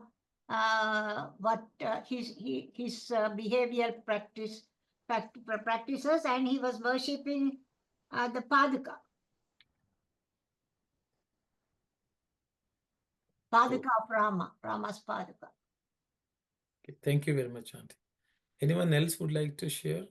his behavioral practices, and he was worshipping the Paduka. Paduka of Rama, Rama's Paduka.
Okay, thank you very much, Auntie. Anyone else would like to share?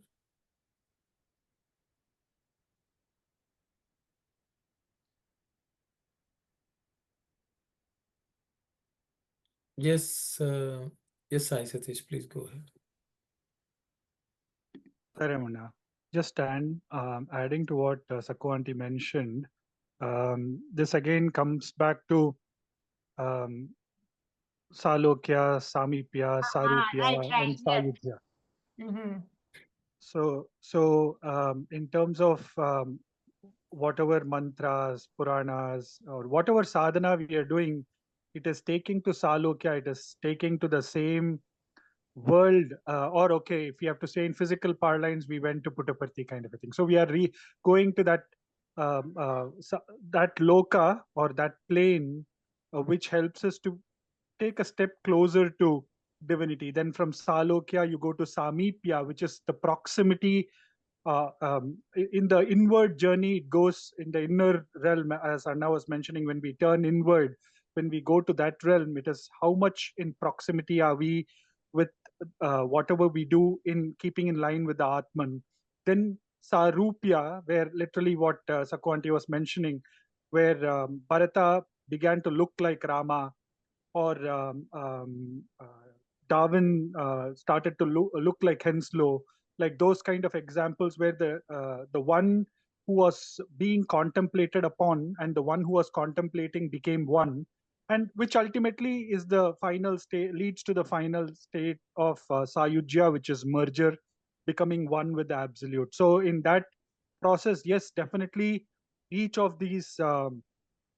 Yes, yes, Sai Satish, please go ahead.
Ramana. Just adding to what Saku Aunty mentioned, this again comes back to Salokya, Samipya, Sarupya,
Right,
and
yes.
Sayujya.
Mhm.
So in terms of whatever mantras, Puranas, or whatever sadhana we are doing, it is taking to Salokya, it is taking to the same world, or okay, if you have to say in physical parlance, we went to Puttaparthi kind of a thing. So we are going to that that loka or that plane, which helps us to take a step closer to divinity. Then from Salokya, you go to Samipya, which is the proximity. In the inward journey, it goes in the inner realm, as Anna was mentioning. When we turn inward, when we go to that realm, it is how much in proximity are we with whatever we do, in keeping in line with the Atman. Then Sarupya, where literally what Sakwanti was mentioning, where Bharata began to look like Rama, or Darwin started to look like Henslow, like those kind of examples where the one who was being contemplated upon and the one who was contemplating became one, and which ultimately is the final state, leads to the final state of Sayujya, which is merger, becoming one with the absolute. So in that process, yes, definitely each of these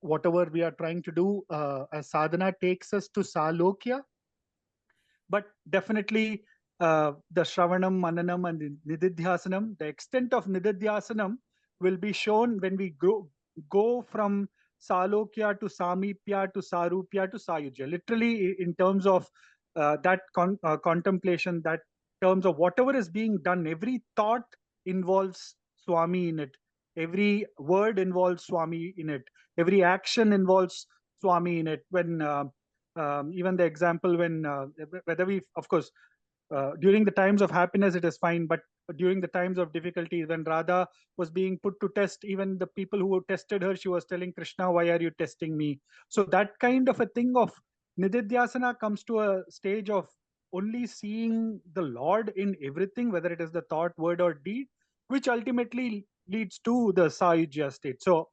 whatever we are trying to do as sadhana takes us to Salokya, but definitely the Shravanam, Mananam, and Nididhyasanam, the extent of Nididhyasanam will be shown when we go from Salokya to Samipya to Sarupya to Sayujya. Literally, in terms of that contemplation, that terms of whatever is being done, every thought involves Swami in it. Every word involves Swami in it. Every action involves Swami in it. When even the example when whether we, of course, during the times of happiness it is fine, but during the times of difficulty, when Radha was being put to test, even the people who tested her, she was telling Krishna, why are you testing me? So that kind of a thing of Nididhyasana comes to a stage of only seeing the Lord in everything, whether it is the thought, word, or deed, which ultimately leads to the Sayujya state. So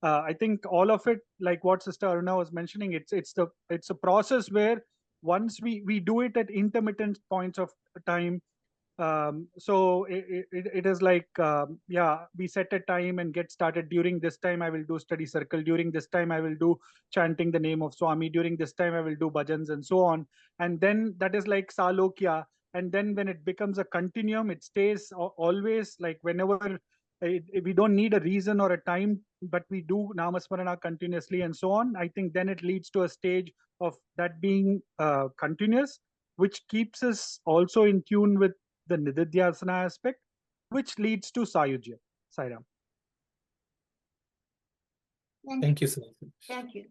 I think all of it, like what Sister Aruna was mentioning, it's a process where once we do it at intermittent points of time. So it is like yeah, we set a time and get started. During this time I will do study circle, during this time I will do chanting the name of Swami, during this time I will do bhajans, and so on. And then that is like Salokya. And then when it becomes a continuum, it stays always, like whenever we don't need a reason or a time, but we do namasmarana continuously and so on. I think then it leads to a stage of that being continuous, which keeps us also in tune with the Nididhyasana aspect, which leads to Sayujya. Sairam.
Thank you, sir.
Thank you.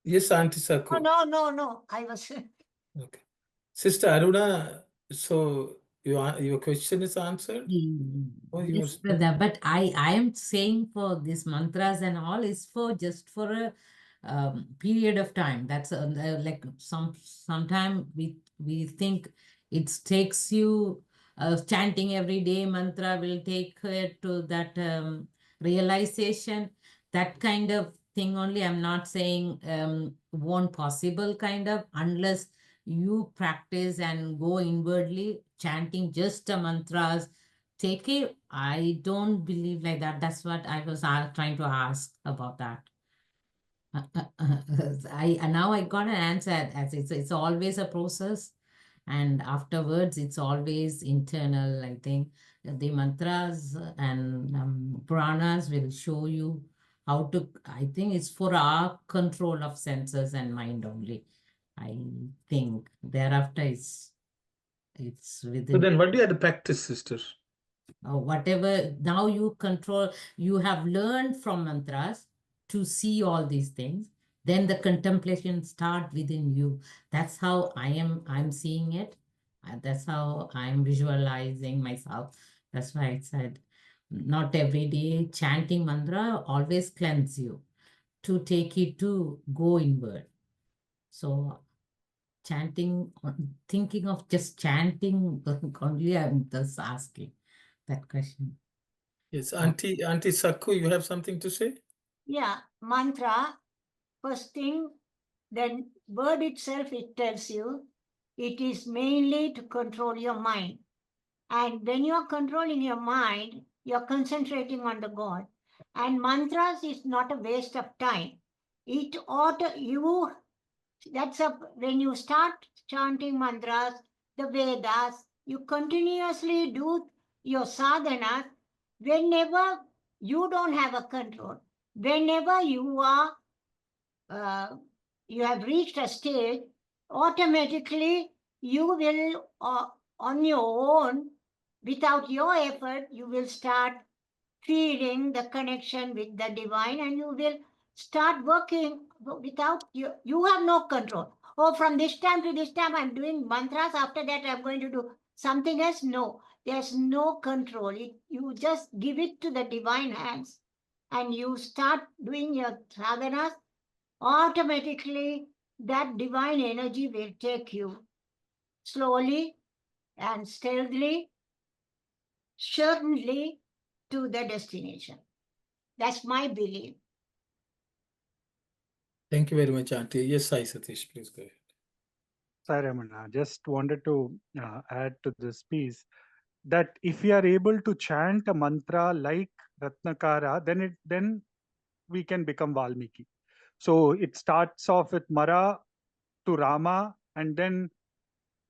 Yes, Auntie Saku.
No. I was.
Okay. Sister Aruna, so your question is answered? Or you
Yes,
were-
brother, but I am saying for this mantras and all is for just for a period of time. That's like sometime we think it takes you chanting every day mantra will take it to that realization. That kind of thing only. I'm not saying won't possible kind of unless you practice and go inwardly chanting just the mantras. Take it. I don't believe like that. That's what I was trying to ask about that. Now I got an answer as it's always a process, and afterwards it's always internal. I think the mantras and Puranas will show you how to. I think it's for our control of senses and mind only. I think thereafter it's
So
within.
then what do you have to practice, sister?
Whatever now you control, you have learned from mantras to see all these things, then the contemplation start within you. That's how I'm seeing it. That's how I'm visualizing myself. That's why I said not every day chanting mantra always cleanse you to take it to go inward. So chanting, thinking of just chanting only, I'm just asking that question.
Yes, Auntie Saku, you have something to say?
Yeah, mantra, first thing, the word itself, it tells you, it is mainly to control your mind. And when you are controlling your mind, you're concentrating on the God. And mantras is not a waste of time. When you start chanting mantras, the Vedas, you continuously do your sadhana whenever you don't have a control. Whenever you have reached a stage, automatically you will, on your own, without your effort, you will start feeling the connection with the divine, and you will start working without you have no control. Oh, from this time to this time I'm doing mantras, after that I'm going to do something else. No, there's no control. You just give it to the divine hands and you start doing your sadhanas. Automatically that divine energy will take you slowly and stealthily, certainly, to the destination. That's my belief.
Thank you very much, Auntie. Yes, Sai Satish, please go ahead.
Sai Ramana, just wanted to add to this piece that if we are able to chant a mantra like Ratnakara, then we can become Valmiki. So it starts off with Mara to Rama and then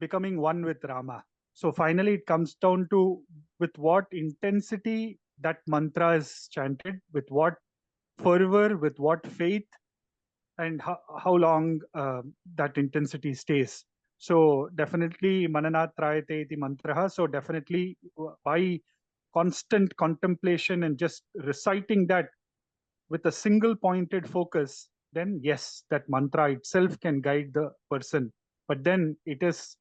becoming one with Rama. So finally it comes down to with what intensity that mantra is chanted, with what fervor, with what faith, and how long that intensity stays. So definitely mananat trayate iti mantraha. So definitely by constant contemplation and just reciting that with a single pointed focus, then yes, that mantra itself can guide the person. But then is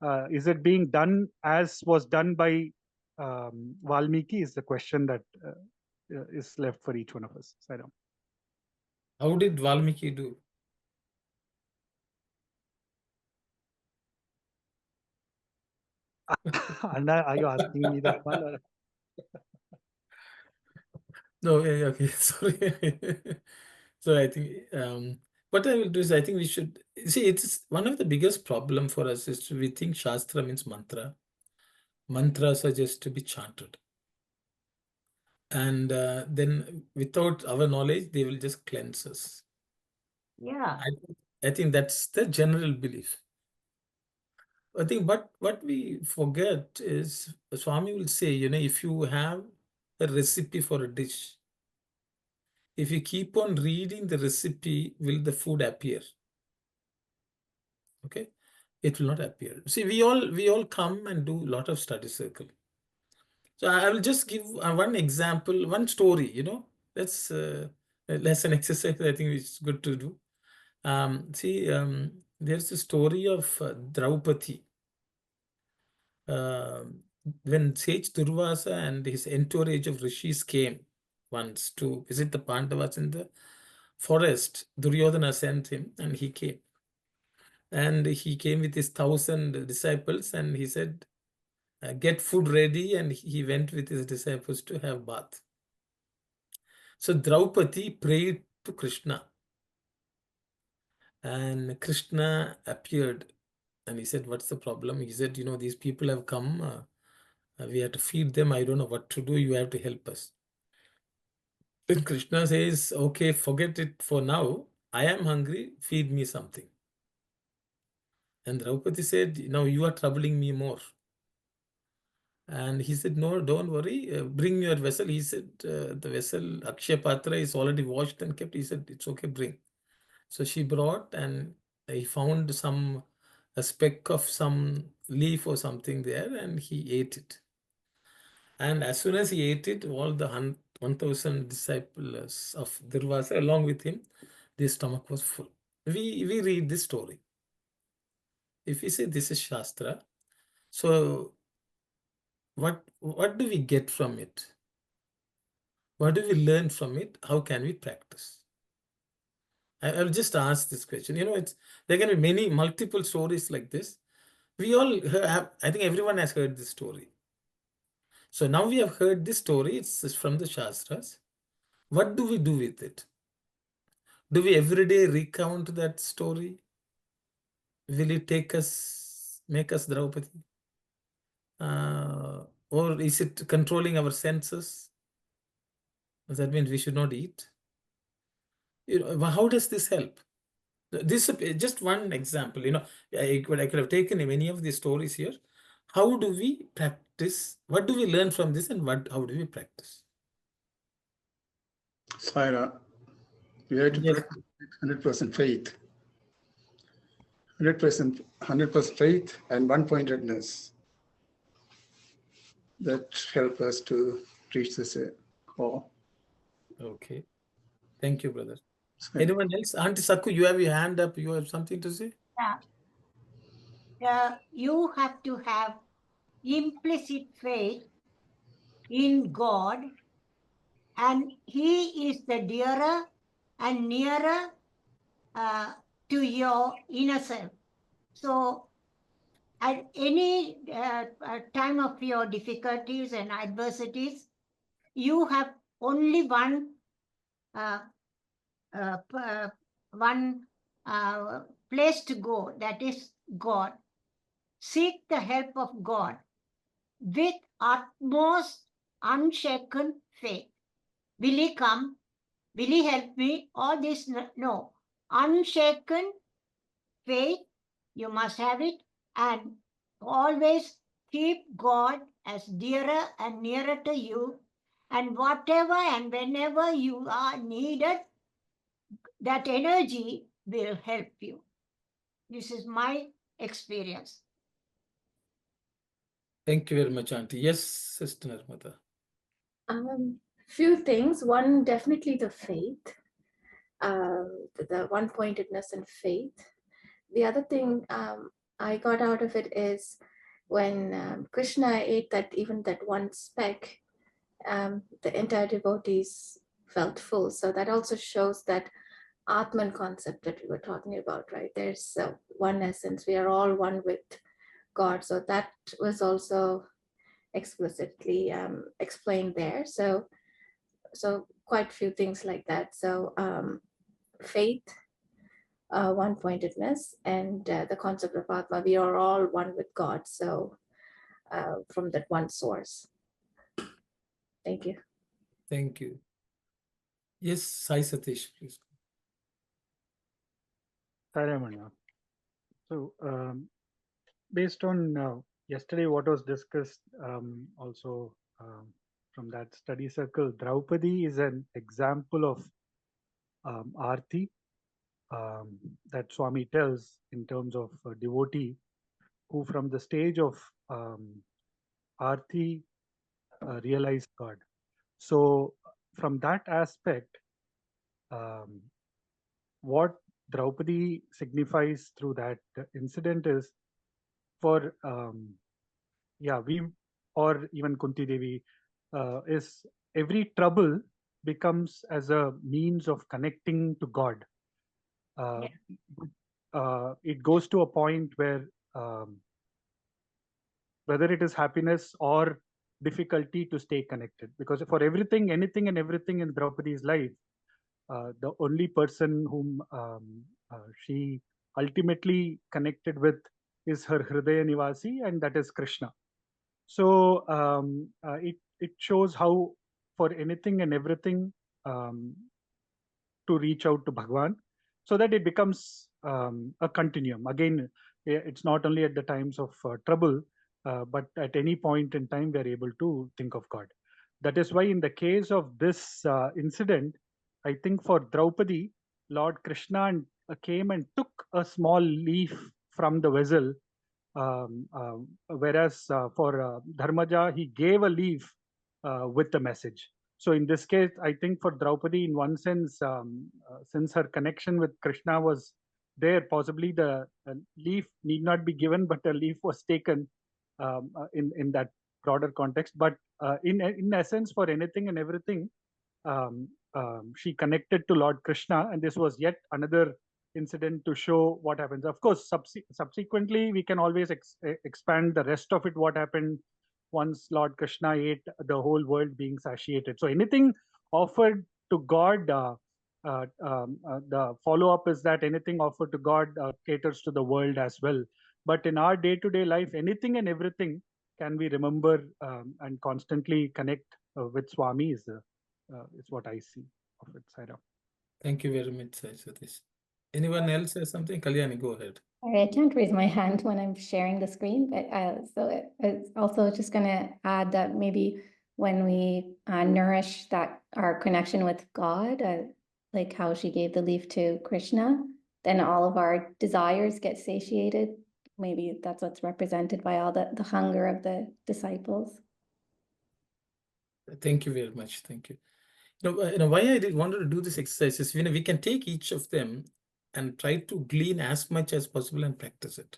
it being done as was done by Valmiki is the question that is left for each one of us. Sairam.
How did Valmiki do?
Anna, are you asking me that one? Or?
No, yeah, okay, sorry. So I think what I will do is I think we should see it's one of the biggest problem for us is we think Shastra means mantra. Mantras are just to be chanted. And then without our knowledge, they will just cleanse us.
Yeah.
I think that's the general belief. I think what we forget is Swami will say, if you have a recipe for a dish, if you keep on reading the recipe, will the food appear? Okay, it will not appear. See, we all come and do a lot of study circle. So I will just give one example, one story. That's lesson exercise. I think it's good to do. See, there's a story of Draupadi. When Sage Durvasa and his entourage of rishis came once to visit the Pandavas in the forest, Duryodhana sent him and he came. And he came with his 1,000 disciples and he said, get food ready. And he went with his disciples to have bath. So Draupadi prayed to Krishna. And Krishna appeared and he said, what's the problem? He said, these people have come. We have to feed them. I don't know what to do. You have to help us. Then Krishna says, okay, forget it for now. I am hungry. Feed me something. And Draupadi said, now you are troubling me more. And he said, no, don't worry. Bring your vessel. He said, the vessel, Akshay Patra, is already washed and kept. He said, it's okay, bring. So she brought and he found a speck of some leaf or something there and he ate it. And as soon as he ate it, all the 1,000 disciples of Durvasa along with him, their stomach was full. We read this story. If we say this is Shastra, so what do we get from it? What do we learn from it? How can we practice? I'll just ask this question. There can be multiple stories like this. We all have, I think everyone has heard this story. So now we have heard this story, it's from the Shastras. What do we do with it? Do we every day recount that story? Will it make us Draupadi? Or is it controlling our senses? That means we should not eat. How does this help? This is just one example. I could have taken many of these stories here. How do we practice? What do we learn from this, and how do we practice?
Saira, we have to
Yes.
practice 100% faith. 100% faith and one-pointedness that help us to reach this goal.
Okay. Thank you, brother.
So,
Anyone else? Auntie Sakku, you have your hand up. You have something to say?
Yeah. You have to have implicit faith in God, and He is the dearer and nearer to your inner self. So, at any time of your difficulties and adversities, you have only one place to go, that is God. Seek the help of God with utmost unshaken faith. Will He come? Will He help me? All this, no. Unshaken faith, you must have it, and always keep God as dearer and nearer to you, and whatever and whenever you are needed, that energy will help you. This is my experience.
Thank you very much, Auntie. Yes, Sister Narmada.
Few things. One, definitely the faith, the one-pointedness and faith. The other thing I got out of it is when Krishna ate even that one speck, the entire devotees felt full. So that also shows that Atman concept that we were talking about, right? There's one essence. We are all one with God. So that was also explicitly explained there. So quite a few things like that. So faith, one-pointedness, and the concept of Atma. We are all one with God. So from that one source. Thank you.
Thank you. Yes, Sai Satish, please.
Saramana. So, based on yesterday what was discussed, also from that study circle, Draupadi is an example of Arti that Swami tells in terms of a devotee who from the stage of Arti realized God. So from that aspect, what Draupadi signifies through that incident is for we or even Kunti Devi is every trouble becomes as a means of connecting to God. It goes to a point where whether it is happiness or difficulty to stay connected, because for everything, anything and everything in Draupadi's life, the only person whom she ultimately connected with is her Hridaya Nivasi, and that is Krishna. So it shows how for anything and everything to reach out to Bhagawan, so that it becomes a continuum. Again, it's not only at the times of trouble, but at any point in time we are able to think of God. That is why in the case of this incident, I think for Draupadi, Lord Krishna came and took a small leaf from the vessel, whereas for Dharmaja, he gave a leaf with the message. So in this case, I think for Draupadi, in one sense, since her connection with Krishna was there, possibly the leaf need not be given, but a leaf was taken in that broader context. But in essence, for anything and everything, she connected to Lord Krishna, and this was yet another incident to show what happens. Of course, subsequently, we can always expand the rest of it, what happened once Lord Krishna ate, the whole world being satiated. So anything offered to God the follow-up is that anything offered to God caters to the world as well. But in our day-to-day life, anything and everything can we remember and constantly connect with Swami is what I see of it, Saira.
Thank you very much, Satish. Anyone else has something? Kalyani, go ahead.
I can't raise my hand when I'm sharing the screen, but it's also just going to add that maybe when we nourish that our connection with God, like how she gave the leaf to Krishna, then all of our desires get satiated. Maybe that's what's represented by all the hunger of the disciples.
Thank you very much. Thank you. Why I wanted to do this exercise is, we can take each of them and try to glean as much as possible and practice it.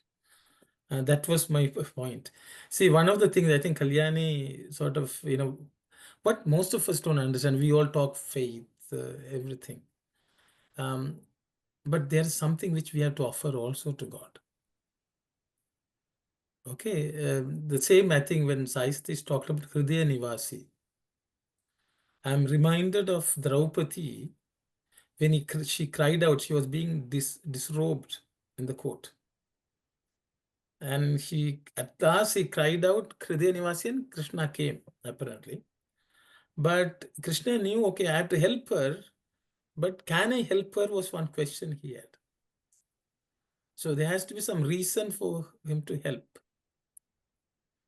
That was my point. See, one of the things I think Kalyani sort of, what most of us don't understand, we all talk faith, everything. But there's something which we have to offer also to God. Okay, the same, I think, when Sai Satish talked about Hridaya Nivasi, I'm reminded of Draupadi when she cried out. She was being disrobed in the court. And at last he cried out, Hridaya Nivasi, and Krishna came, apparently. But Krishna knew, okay, I have to help her, but can I help her was one question he had. So there has to be some reason for him to help.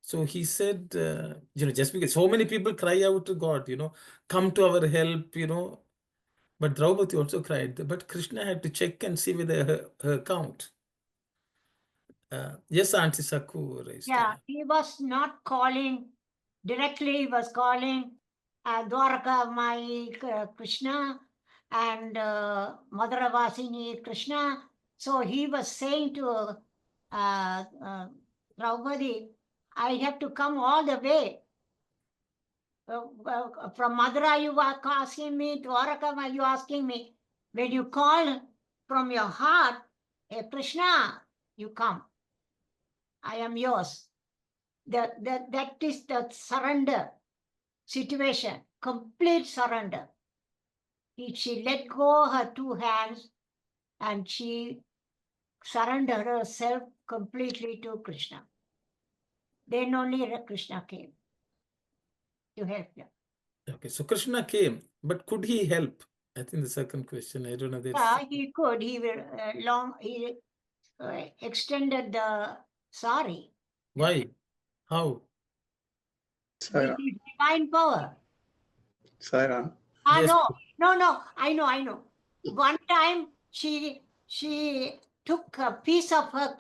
So he said, just because so many people cry out to God, come to our help, but Draupadi also cried. But Krishna had to check and see whether her account. Yes, Auntie Saku raised.
Yeah, he was not calling directly, he was calling Dwaraka Mai Krishna and Madharavasini Krishna. So he was saying to Draupadi, I have to come all the way. From Madhura you are asking me, Dwaraka you asking me. When you call from your heart, hey, Krishna, you come. I am yours. That is the surrender situation, complete surrender. She let go her two hands and she surrendered herself completely to Krishna. Then only Krishna came to help her.
Okay, so Krishna came, but could he help? I think the second question, I don't know.
Yeah, he could. He extended the sari.
Why? How?
With his divine power.
Saira.
Yes.
No. I know. One time she took a piece of her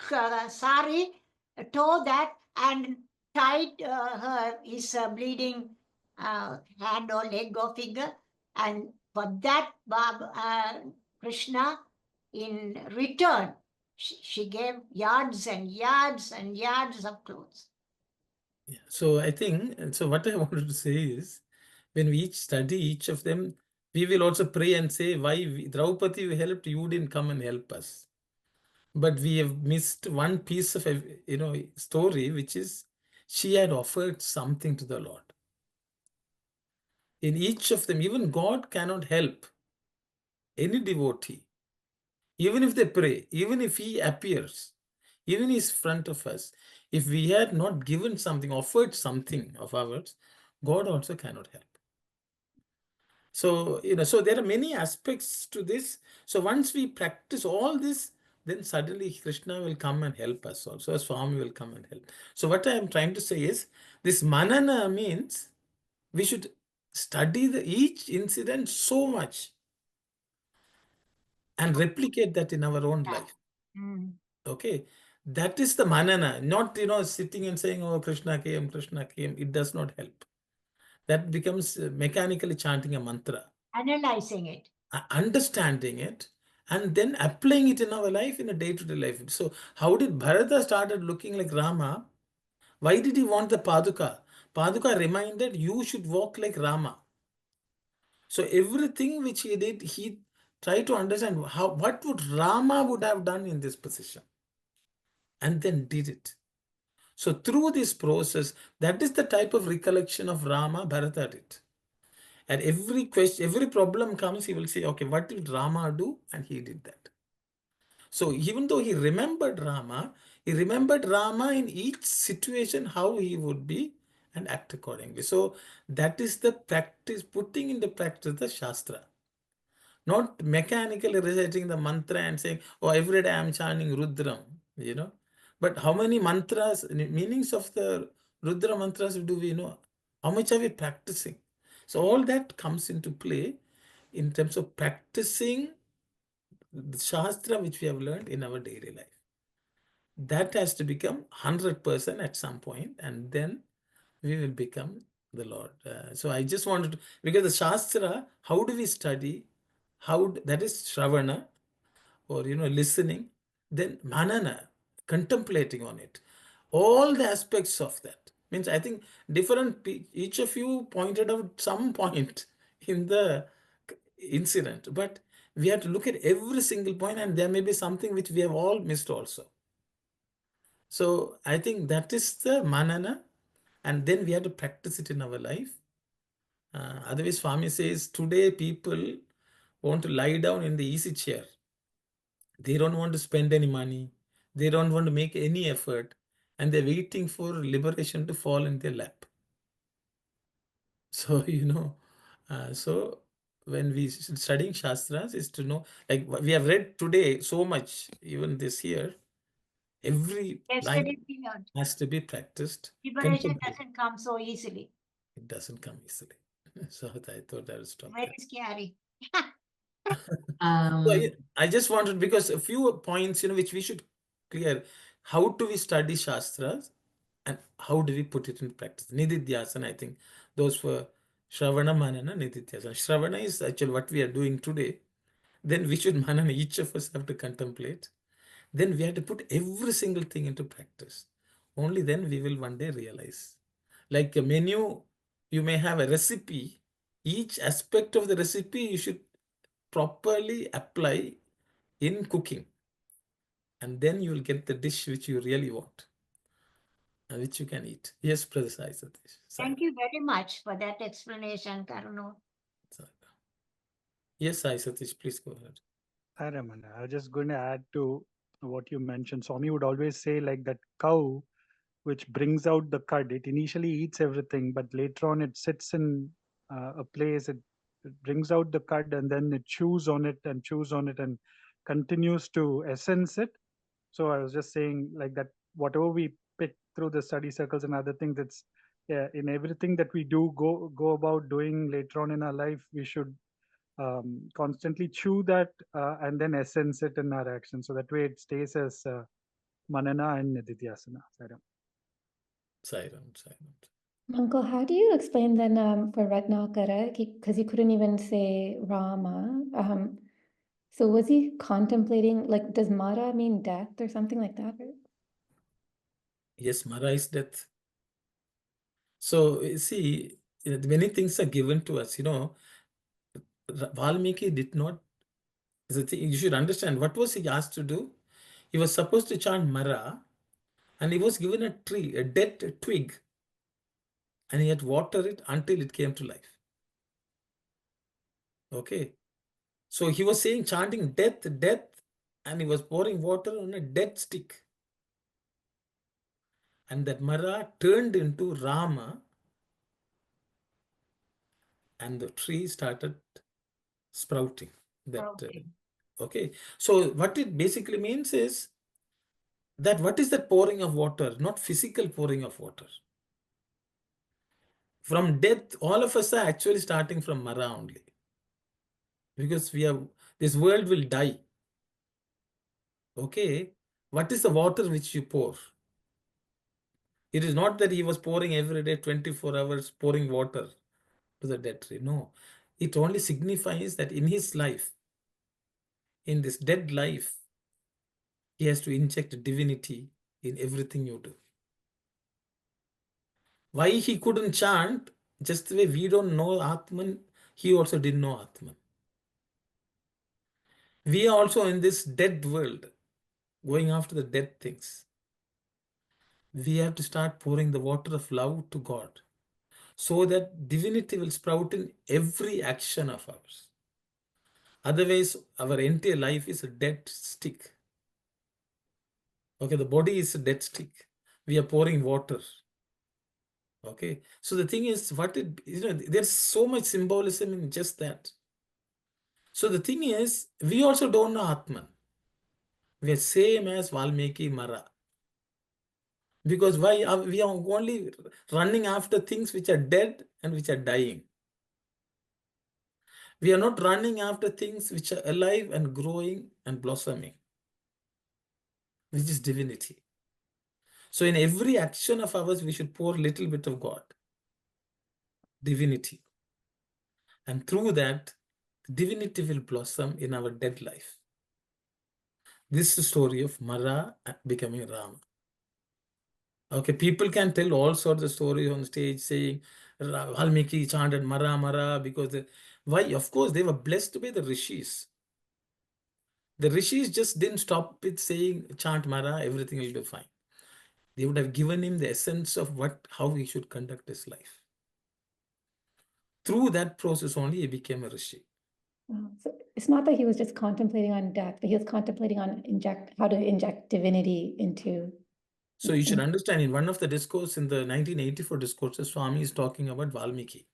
sari, tore that, and tied his bleeding hand or leg or finger, and for that Krishna, in return, she gave yards and yards and yards of clothes.
Yeah. So I think, so what I wanted to say is, when we study each of them, we will also pray and say, why Draupadi you helped, you didn't come and help us. But we have missed one piece of, story, which is she had offered something to the Lord. In each of them, even God cannot help any devotee, even if they pray, even if he appears, even he's in front of us. If we had not given something, offered something of ours, God also cannot help. So, so there are many aspects to this. So once we practice all this, then suddenly Krishna will come and help us also. Swami will come and help. So what I am trying to say is, this manana means we should study each incident so much and replicate that in our own life. Okay. That is the manana, not, sitting and saying, oh, Krishna came. It does not help. That becomes mechanically chanting a mantra.
Analyzing it.
Understanding it and then applying it in our life, in a day-to-day life. So how did Bharata started looking like Rama? Why did he want the Paduka? Paduka reminded, you should walk like Rama. So everything which he did, he tried to understand what would Rama would have done in this position, and then did it. So through this process, that is the type of recollection of Rama Bharata did. And every question, every problem comes, he will say, okay, what did Rama do? And he did that. So even though he remembered Rama in each situation, how he would be and act accordingly. So that is the practice, putting into practice the Shastra. Not mechanically reciting the mantra and saying, oh, every day I'm chanting Rudram, you know. But how many mantras, meanings of the Rudra mantras do we know? How much are we practicing? So all that comes into play in terms of practicing the Shastra which we have learned in our daily life. That has to become 100% at some point, and then we will become the Lord. So I just wanted to, because the Shastra, how do we study? That is Shravana, or listening, then Manana, contemplating on it. All the aspects of that. Means I think each of you pointed out some point in the incident, but we have to look at every single point, and there may be something which we have all missed also. So I think that is the manana, and then we have to practice it in our life. Otherwise, Swami says today people want to lie down in the easy chair. They don't want to spend any money. They don't want to make any effort, and they're waiting for liberation to fall in their lap. So so when we studying Shastras is to know, like we have read today so much, even this year, every
Yesterday
line
we learned
has to be practiced.
liberation doesn't come so easily.
It doesn't come easily. So I thought I would stop
Very
there.
scary.
So I just wanted, because a few points, which we should clear. How do we study Shastras and how do we put it in practice? Nididhyasana, I think those were Shravana, Manana, Nididhyasana. Shravana is actually what we are doing today. Then we should Manana, each of us have to contemplate. Then we have to put every single thing into practice. Only then we will one day realize. Like a menu, you may have a recipe. Each aspect of the recipe you should properly apply in cooking. And then you will get the dish which you really want, and which you can eat. Yes, Brother Sai Satish.
Thank you very much for that explanation, Karuno.
Yes, Sai Satish, please go ahead.
Hi, Ramana. I was just going to add to what you mentioned. Swami would always say, like, that cow which brings out the cud, it initially eats everything, but later on it sits in a place, it brings out the cud, and then it chews on it and chews on it and continues to essence it. So I was just saying, like, that whatever we pick through the study circles and other things, it's in everything that we do go about doing later on in our life, we should constantly chew that and then essence it in our action. So that way it stays as manana and nididhyasana.
Sairam.
Uncle, how do you explain then for Ratnakara? Because he couldn't even say Rama. So was he contemplating, like, does Mara mean death or something like that?
Yes, Mara is death. So see, many things are given to us. Valmiki did not. The thing, you should understand, what was he asked to do? He was supposed to chant Mara, and he was given a tree, a dead twig, and he had to water it until it came to life. Okay. So he was saying, chanting death, death, and he was pouring water on a dead stick. And that Mara turned into Rama, and the tree started sprouting. Okay. So what it basically means is that what is that pouring of water? Not physical pouring of water. From death, all of us are actually starting from Mara only. Because this world will die. Okay. What is the water which you pour? It is not that he was pouring every day, 24 hours, pouring water to the dead tree. No. It only signifies that in his life, in this dead life, he has to inject divinity in everything you do. Why he couldn't chant, just the way we don't know Atman, he also didn't know Atman. We are also in this dead world, going after the dead things. We have to start pouring the water of love to God. so that divinity will sprout in every action of ours. Otherwise, our entire life is a dead stick. Okay, the body is a dead stick. We are pouring water. Okay, so the thing is, there's so much symbolism in just that. So the thing is, we also don't know Atman. We are same as Valmiki Mara. Because why we are only running after things which are dead and which are dying. We are not running after things which are alive and growing and blossoming, which is divinity. So in every action of ours, we should pour a little bit of God, divinity. And through that, divinity will blossom in our dead life. This is the story of Mara becoming Rama. Okay, people can tell all sorts of stories on stage saying Valmiki chanted Mara Mara because why? Of course, they were blessed by the rishis. The rishis just didn't stop with saying chant Mara, everything will be fine. They would have given him the essence of how he should conduct his life. Through that process only, he became a rishi.
So it's not that he was just contemplating on death, but he was contemplating on how to inject divinity into.
So you should understand, in one of the discourse in the 1984 discourses, Swami is talking about Valmiki.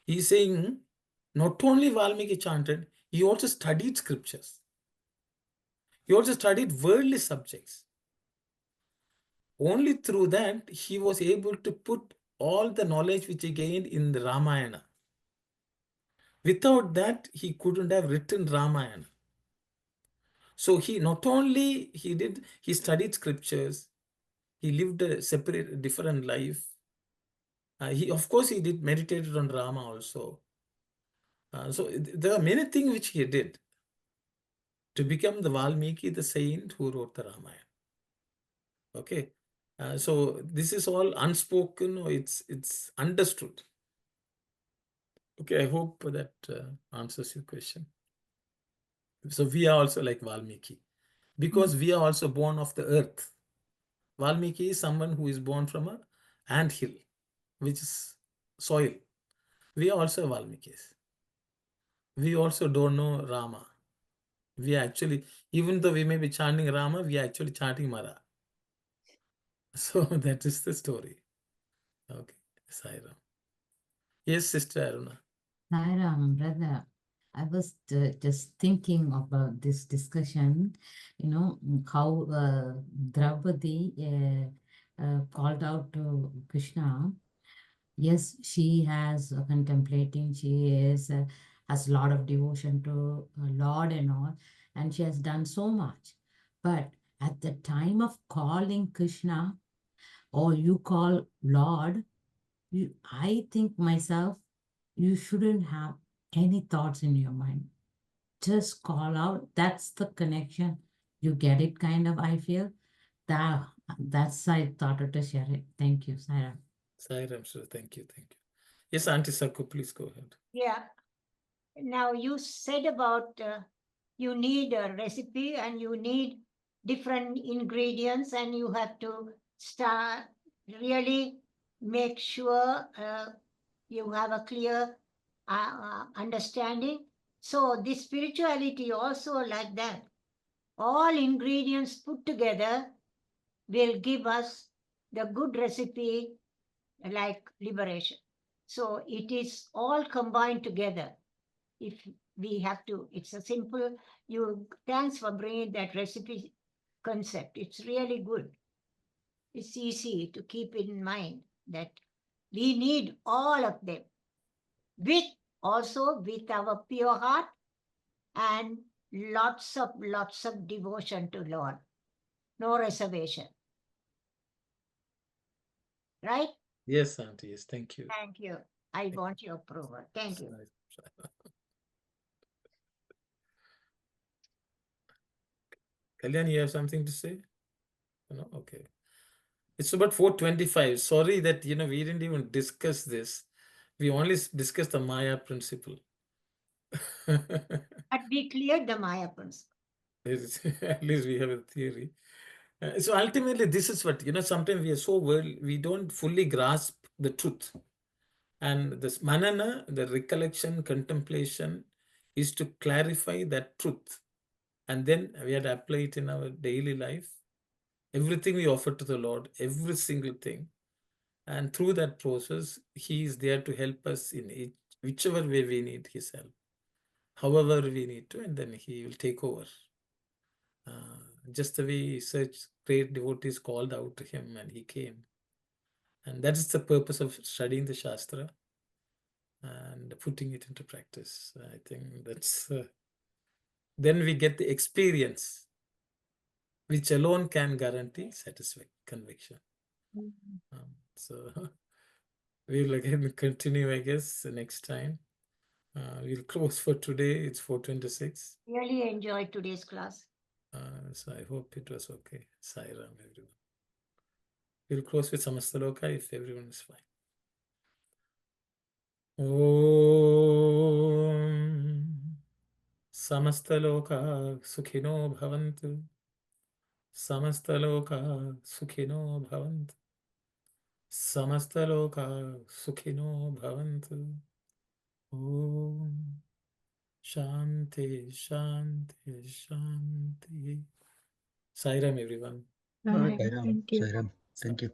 He's saying not only Valmiki chanted, he also studied scriptures. He also studied worldly subjects. Only through that, he was able to put all the knowledge which he gained in the Ramayana. Without that, he couldn't have written Ramayana. So he not only he studied scriptures, he lived a separate, different life. Of course, he did meditated on Rama also. So there are many things which he did to become the Valmiki, the saint who wrote the Ramayana. Okay, so this is all unspoken, or it's understood. Okay, I hope that answers your question. So we are also like Valmiki, because we are also born of the earth. Valmiki is someone who is born from an ant hill, which is soil. We are also Valmikis. We also don't know Rama. We are actually, even though we may be chanting Rama, we are actually chanting Mara. So that is the story. Okay, Sai Ram. Yes, Sister Aruna.
Sairam, brother, I was just thinking about this discussion, how Draupadi called out to Krishna. Yes, she has contemplating, has a lot of devotion to Lord and all, and she has done so much. But at the time of calling Krishna, or you call Lord, I think myself, you shouldn't have any thoughts in your mind. Just call out. That's the connection. You get it, kind of, I feel. That's I thought to share it. Thank you, Sarah.
Sai Ram, sir. Thank you. Yes, Auntie Saku, please go ahead.
Yeah. Now you said about you need a recipe and you need different ingredients and you have to start really make sure you have a clear understanding. So this spirituality also like that. All ingredients put together will give us the good recipe like liberation. So it is all combined together. If we have to, it's a simple, thanks for bringing that recipe concept. It's really good. It's easy to keep in mind that we need all of them also with our pure heart and lots of devotion to Lord. No reservation. Right?
Yes, Auntie. Yes, thank you.
Thank you. I want your approval. Thank you.
Kalyan, you have something to say? No? Okay. It's about 4:25. Sorry that, we didn't even discuss this. We only discussed the Maya principle.
But we cleared the Maya principle.
At least we have a theory. So ultimately, this is what, sometimes we are so we don't fully grasp the truth. And this manana, the recollection, contemplation, is to clarify that truth. And then we had to apply it in our daily life. Everything we offer to the Lord, every single thing. And through that process, He is there to help us in whichever way we need His help, however we need to, and then He will take over. Just the way such great devotees called out to Him and He came. And that is the purpose of studying the Shastra and putting it into practice. I think that's, then we get the experience, which alone can guarantee satisfaction, conviction. So we'll again continue, I guess, next time. We'll close for today. It's 4:26.
Really enjoyed today's class.
So I hope it was okay. Sai Ram, everyone. We'll close with Samastaloka if everyone is fine. Om Samastaloka Sukhino Bhavantu. Samastaloka Sukhino Bhavantu. Samastaloka Sukhino Bhavantu. Om Shanti, Shanti, Shanti. Sai Ram, everyone.
Sai Ram.
Thank you.
Sai Ram. Thank you.